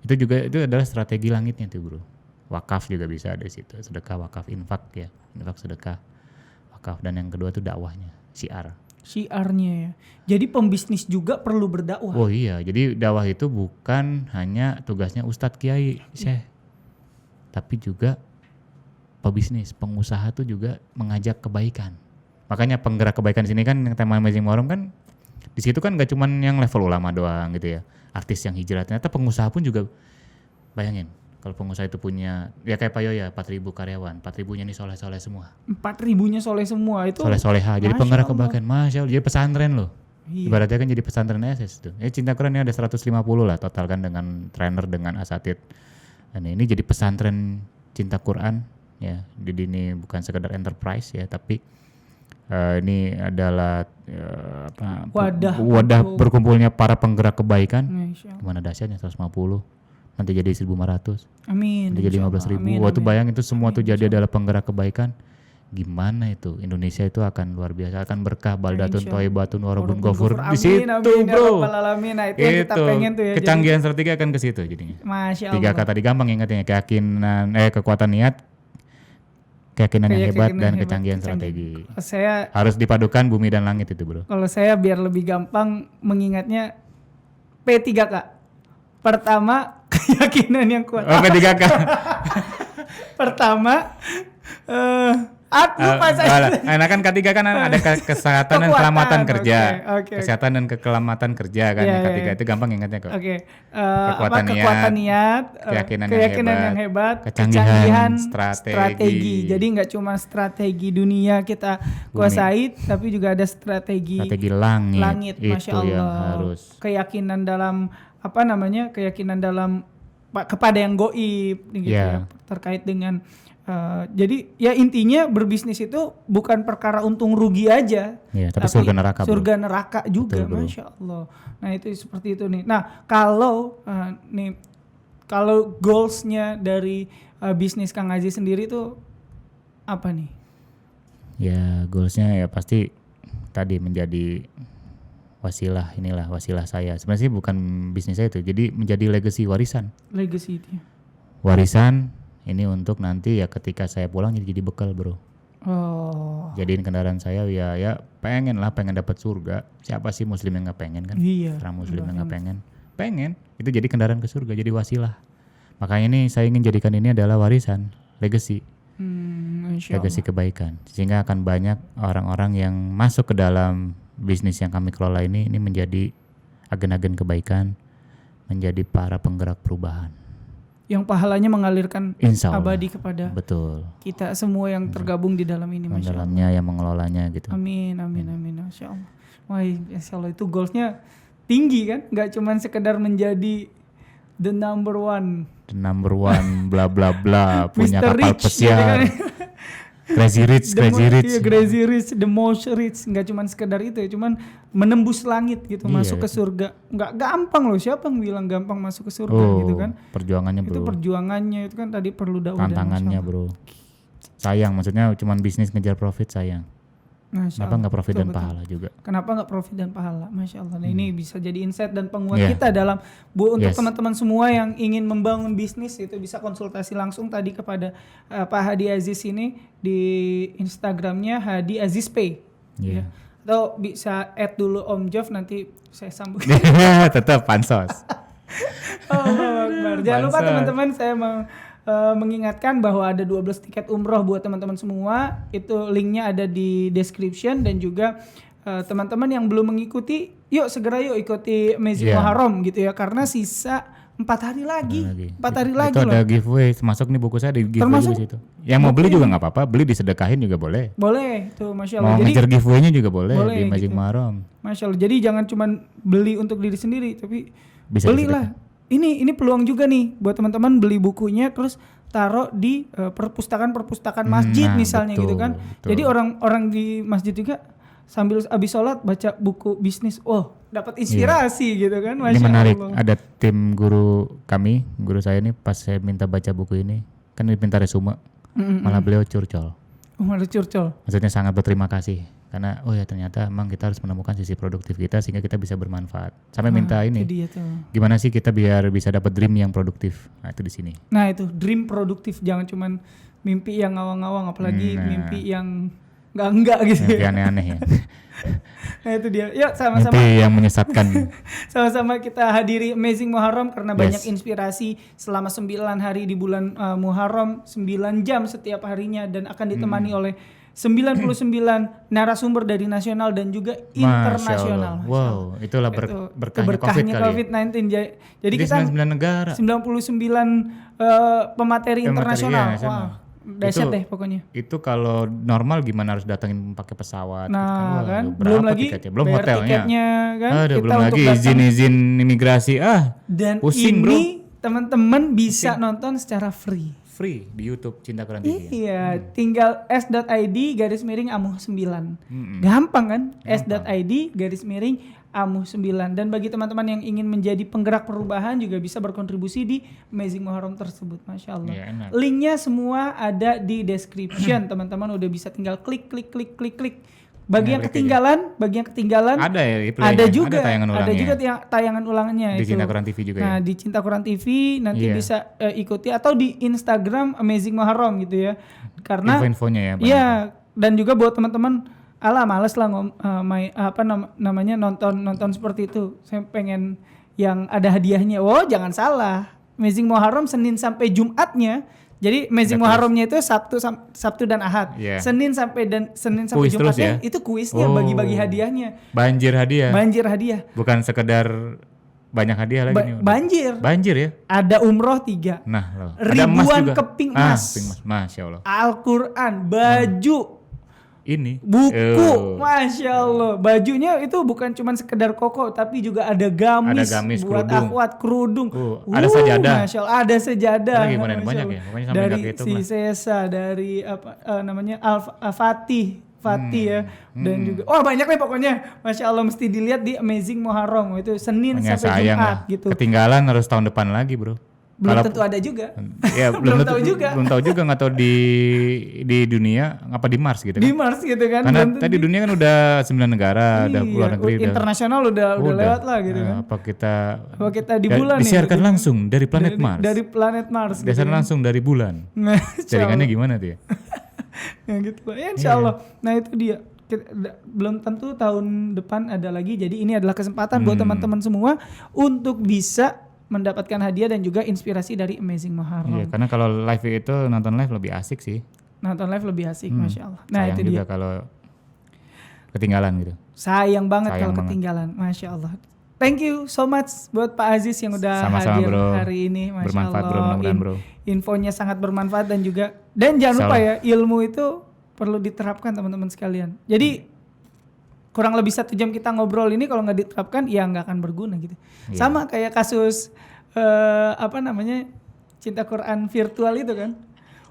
Itu adalah strategi langitnya tuh, Bro. Wakaf juga bisa ada di situ. Sedekah, wakaf, infak ya. Infak, sedekah, wakaf. Dan yang kedua tuh dakwahnya, syiar. Syiarnya ya. Jadi pembisnis juga perlu berdakwah. Oh iya, jadi dakwah itu bukan hanya tugasnya Ustadz Kiai, Syekh. Tapi juga pebisnis, pengusaha tuh juga mengajak kebaikan. Makanya penggerak kebaikan di sini kan yang tema Amazing Muharram kan di situ kan gak cuman yang level ulama doang gitu ya. Artis yang hijrah, ternyata pengusaha pun juga, bayangin kalau pengusaha itu punya ya kayak Pak Yoya 4.000 karyawan, 4.000-nya nih soleh-soleh semua. 4.000-nya soleh semua itu. Soleh-soleha, jadi Masya penggerak Allah. kebaikan. Masya Allah, jadi pesantren loh. Iya. Ibaratnya kan jadi pesantren SS tuh. Cinta Quran ini ada 150 lah total kan dengan trainer, dengan asatid. Dan ini jadi pesantren Cinta Quran ya. Jadi ini bukan sekedar enterprise ya, tapi ini adalah wadah berkumpulnya para penggerak kebaikan. Masya Allah. Gimana dahsyatnya 150 nanti jadi 1.500. Amin. Nanti jadi 15.000. Waktu bayang itu semua tuh jadi adalah penggerak kebaikan. Gimana itu? Indonesia itu akan luar biasa, akan berkah, baldatun thayyibatun warabun ghafur. Di situ, Bro. Nah, itu yang kita pengen tuh ya. Kecanggihan strategi akan ke situ jadinya. Masya Allah. 3 kata tadi gampang ingatnya, keyakinan kekuatan niat, keyakinan yang hebat dan kecanggihan strategi. Saya harus dipadukan bumi dan langit itu, Bro. Kalau saya biar lebih gampang mengingatnya P3K. Pertama, keyakinan yang kuat. Oh, P3K. Pertama, lupa saya. Nah kan ketiga kan ada kesehatan dan keselamatan kerja. Okay. Kesehatan dan keselamatan kerja kan yang ketiga itu gampang ingatnya kok. Oke. Kekuatan niat, keyakinan yang hebat, kecanggihan strategi. Jadi nggak cuma strategi dunia kita kuasai, tapi juga ada strategi langit. Masya itu Allah. yang harus. Keyakinan dalam keyakinan dalam kepada yang goib gitu ya, terkait dengan jadi ya intinya berbisnis itu bukan perkara untung rugi aja, tapi surga neraka. Surga neraka juga. Betul, Masya Allah. Nah itu seperti itu nih. Nah kalau goalsnya dari bisnis Kang Aziz sendiri itu apa nih? Ya goalsnya ya pasti tadi menjadi wasilah saya. Sebenarnya sih bukan bisnis saya itu, jadi menjadi legacy, warisan. Legacy itu. Warisan. Ini untuk nanti ya ketika saya pulang jadi bekal, Bro. Oh. Jadiin kendaraan saya ya pengen dapat surga. Siapa sih muslim yang nggak pengen kan? Iya. Orang muslim yang nggak pengen. Itu jadi kendaraan ke surga, jadi wasilah. Makanya ini saya ingin jadikan ini adalah warisan, legacy. Legacy kebaikan. Sehingga akan banyak orang-orang yang masuk ke dalam bisnis yang kami kelola ini menjadi agen-agen kebaikan, menjadi para penggerak perubahan. Yang pahalanya mengalirkan abadi kepada kita semua yang tergabung di dalam ini, Masya Allah. Dalamnya yang mengelolanya gitu. Amin, Masya Allah. Wah, Masya Allah, itu goalsnya tinggi kan? Gak cuman sekedar menjadi the number one bla bla bla, punya kapal pesiar. Crazy Rich, Crazy Rich, the most rich, nggak cuman sekedar itu ya, cuman menembus langit gitu, masuk ke surga. Nggak gampang loh, siapa yang bilang gampang masuk ke surga gitu kan? Perjuangannya bro. Itu perjuangannya itu kan tadi perlu dakwah. Tantangannya bro. Sayang, maksudnya cuman bisnis ngejar profit sayang. Kenapa nggak profit dan pahala juga? Kenapa nggak profit dan pahala? Masya Allah. Nah ini bisa jadi insight dan penguat kita dalam untuk teman-teman semua yang ingin membangun bisnis itu bisa konsultasi langsung tadi kepada Pak Hadi Aziz ini di Instagramnya Hadi Aziz Pay. Ya. Atau bisa add dulu Om Jov nanti saya sambung. Tetap pansos. Jangan lupa teman-teman saya mengingatkan bahwa ada 12 tiket umroh buat teman-teman semua. Itu linknya ada di description dan juga teman-teman yang belum mengikuti, yuk segera yuk ikuti Amazing Muharram gitu ya, karena sisa 4 hari lagi. 4 hari lagi loh. Itu ada loh. giveaway, termasuk nih buku saya di giveaway di situ. Yang mau beli juga nggak apa-apa, beli disedekahin juga boleh. Boleh, tuh Masya Allah. Mau ngejar giveaway-nya juga boleh di Amazing gitu. Muharram. Masya Allah. Jadi jangan cuma beli untuk diri sendiri, tapi bisa belilah. Ini peluang juga nih buat teman-teman beli bukunya terus taruh di perpustakaan masjid misalnya gitu kan. Betul. Jadi orang-orang di masjid juga sambil habis sholat baca buku bisnis, dapat inspirasi gitu kan. Masya ini menarik, Allah. ada tim guru saya ini pas saya minta baca buku ini, kan diminta resume, malah beliau curcol. Malah curcol. Maksudnya sangat berterima kasih, karena ternyata emang kita harus menemukan sisi produktif kita sehingga kita bisa bermanfaat. Sampai minta ini, gimana sih kita biar bisa dapat dream yang produktif, nah itu di sini. Nah itu, dream produktif, jangan cuman mimpi yang ngawang-ngawang, apalagi mimpi yang enggak gitu mimpi aneh-aneh ya. Nah itu dia, yuk sama-sama mimpi yang menyesatkan. Sama-sama kita hadiri Amazing Muharram karena banyak inspirasi selama 9 hari di bulan Muharram, 9 jam setiap harinya, dan akan ditemani oleh 99 narasumber dari nasional dan juga internasional. Wow, itulah berkahnya COVID-19. Jadi kita 99 negara. 99 pemateri internasional. Wow. Dahsyat deh pokoknya. Itu kalau normal gimana harus datangin pakai pesawat? Nah kan, belum lagi belum hotelnya kan. Belum lagi izin imigrasi. Dan pusing, ini teman-teman bisa nonton secara free di YouTube Cinta Quran TV. Iya, tinggal s.id/amuh9. Gampang kan? s.id/amuh9. Dan bagi teman-teman yang ingin menjadi penggerak perubahan juga bisa berkontribusi di Amazing Muharram tersebut. Masya Allah. Ya, linknya semua ada di description. Teman-teman udah bisa tinggal klik. Bagi yang ketinggalan ada ya, ada juga tayangan ulangannya di Cinta Quran TV juga. Nah, di Cinta Quran TV nanti bisa ikuti atau di Instagram Amazing Muharram gitu ya. Karena info-infonya ya. Iya, dan juga buat teman-teman males lah nonton seperti itu. Saya pengen yang ada hadiahnya. Jangan salah. Amazing Muharram Senin sampai Jumatnya. Jadi Amazing Muharramnya itu Sabtu dan Ahad. Senin sampai kuis Jumatnya ya? Itu kuisnya, bagi-bagi hadiahnya. Banjir hadiah. Bukan sekedar banyak hadiah lagi nih. Banjir ya? Ada umroh 3. Nah, loh. Ribuan keping emas. Masya Allah. Al-Quran, baju. Ini buku, Masya Allah. Bajunya itu bukan cuma sekedar koko, tapi juga ada gamis buat akhwat, kerudung. Ada sajadah. Masya Allah, ada sejadah. Gimana banyak ya? Pokoknya dari si Sesa, dari Fatih ya, dan juga banyak nih pokoknya. Masya Allah, mesti dilihat di Amazing Muharram itu Senin sampai Jumat gitu. Ketinggalan harus tahun depan lagi, bro. Belum tentu ada juga. Ya, belum tahu juga nggak tahu di dunia apa di Mars gitu kan. Di Mars gitu kan. Karena tadi dunia kan udah 9 negara, udah luar negeri, internasional udah lewat lah gitu kan. Apa kita di bulan disiarkan nih, langsung dari planet Mars. Dari planet Mars. Disiarkan langsung dari bulan. Jaringannya gimana tuh ya? Gitu. Ya insyaallah. Nah itu dia. Belum tentu tahun depan ada lagi. Jadi ini adalah kesempatan buat teman-teman semua untuk bisa mendapatkan hadiah dan juga inspirasi dari Amazing Muharram. Iya, karena kalau live itu nonton live lebih asik sih. Masya Allah. Nah sayang itu juga dia. Kalau ketinggalan gitu. Sayang banget kalau ketinggalan. Masya Allah. Thank you so much buat Pak Aziz yang udah hadir hari ini. Masya bermanfaat, Allah. Bro, mudah-mudahan, bro. Infonya sangat bermanfaat dan jangan lupa ya, ilmu itu perlu diterapkan teman-teman sekalian. Jadi kurang lebih 1 jam kita ngobrol ini kalau nggak diterapkan ya nggak akan berguna gitu. Sama kayak kasus Cinta Quran virtual itu kan.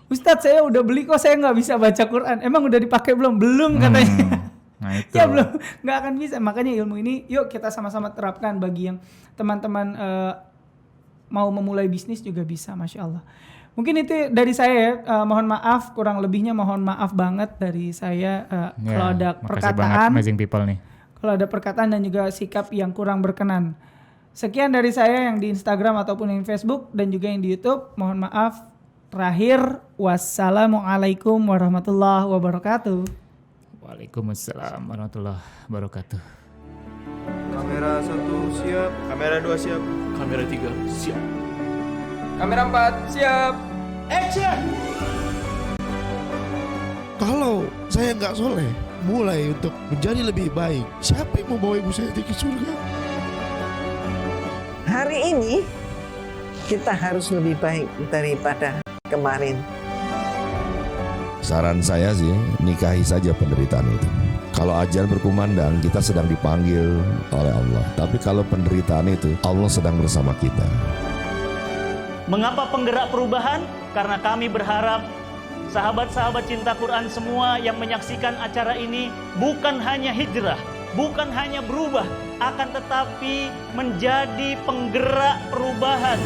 Ustadz saya udah beli kok, saya nggak bisa baca Quran. Emang udah dipakai belum? Belum katanya. Nah itu. Ya belum, nggak akan bisa. Makanya ilmu ini yuk kita sama-sama terapkan bagi yang teman-teman mau memulai bisnis juga bisa, Masya Allah. Mungkin itu dari saya ya, mohon maaf, kurang lebihnya mohon maaf banget dari saya kalau ada makasih perkataan, banget Amazing People nih. kalau ada perkataan dan juga sikap yang kurang berkenan. Sekian dari saya yang di Instagram ataupun yang Facebook dan juga yang di YouTube. Mohon maaf. Terakhir, wassalamualaikum warahmatullahi wabarakatuh. Waalaikumsalam warahmatullahi wabarakatuh. Kamera 1 siap, kamera 2 siap, Kamera 3 siap. kamera 4 siap. Action! Kalau saya nggak soleh, mulai untuk menjadi lebih baik, siapa yang mau bawa ibu saya ke surga? Hari ini kita harus lebih baik daripada kemarin. Saran saya sih, nikahi saja penderitaan itu. Kalau ajal berkumandang, kita sedang dipanggil oleh Allah. Tapi kalau penderitaan itu, Allah sedang bersama kita. Mengapa penggerak perubahan? Karena kami berharap sahabat-sahabat cinta Quran semua yang menyaksikan acara ini bukan hanya hijrah, bukan hanya berubah, akan tetapi menjadi penggerak perubahan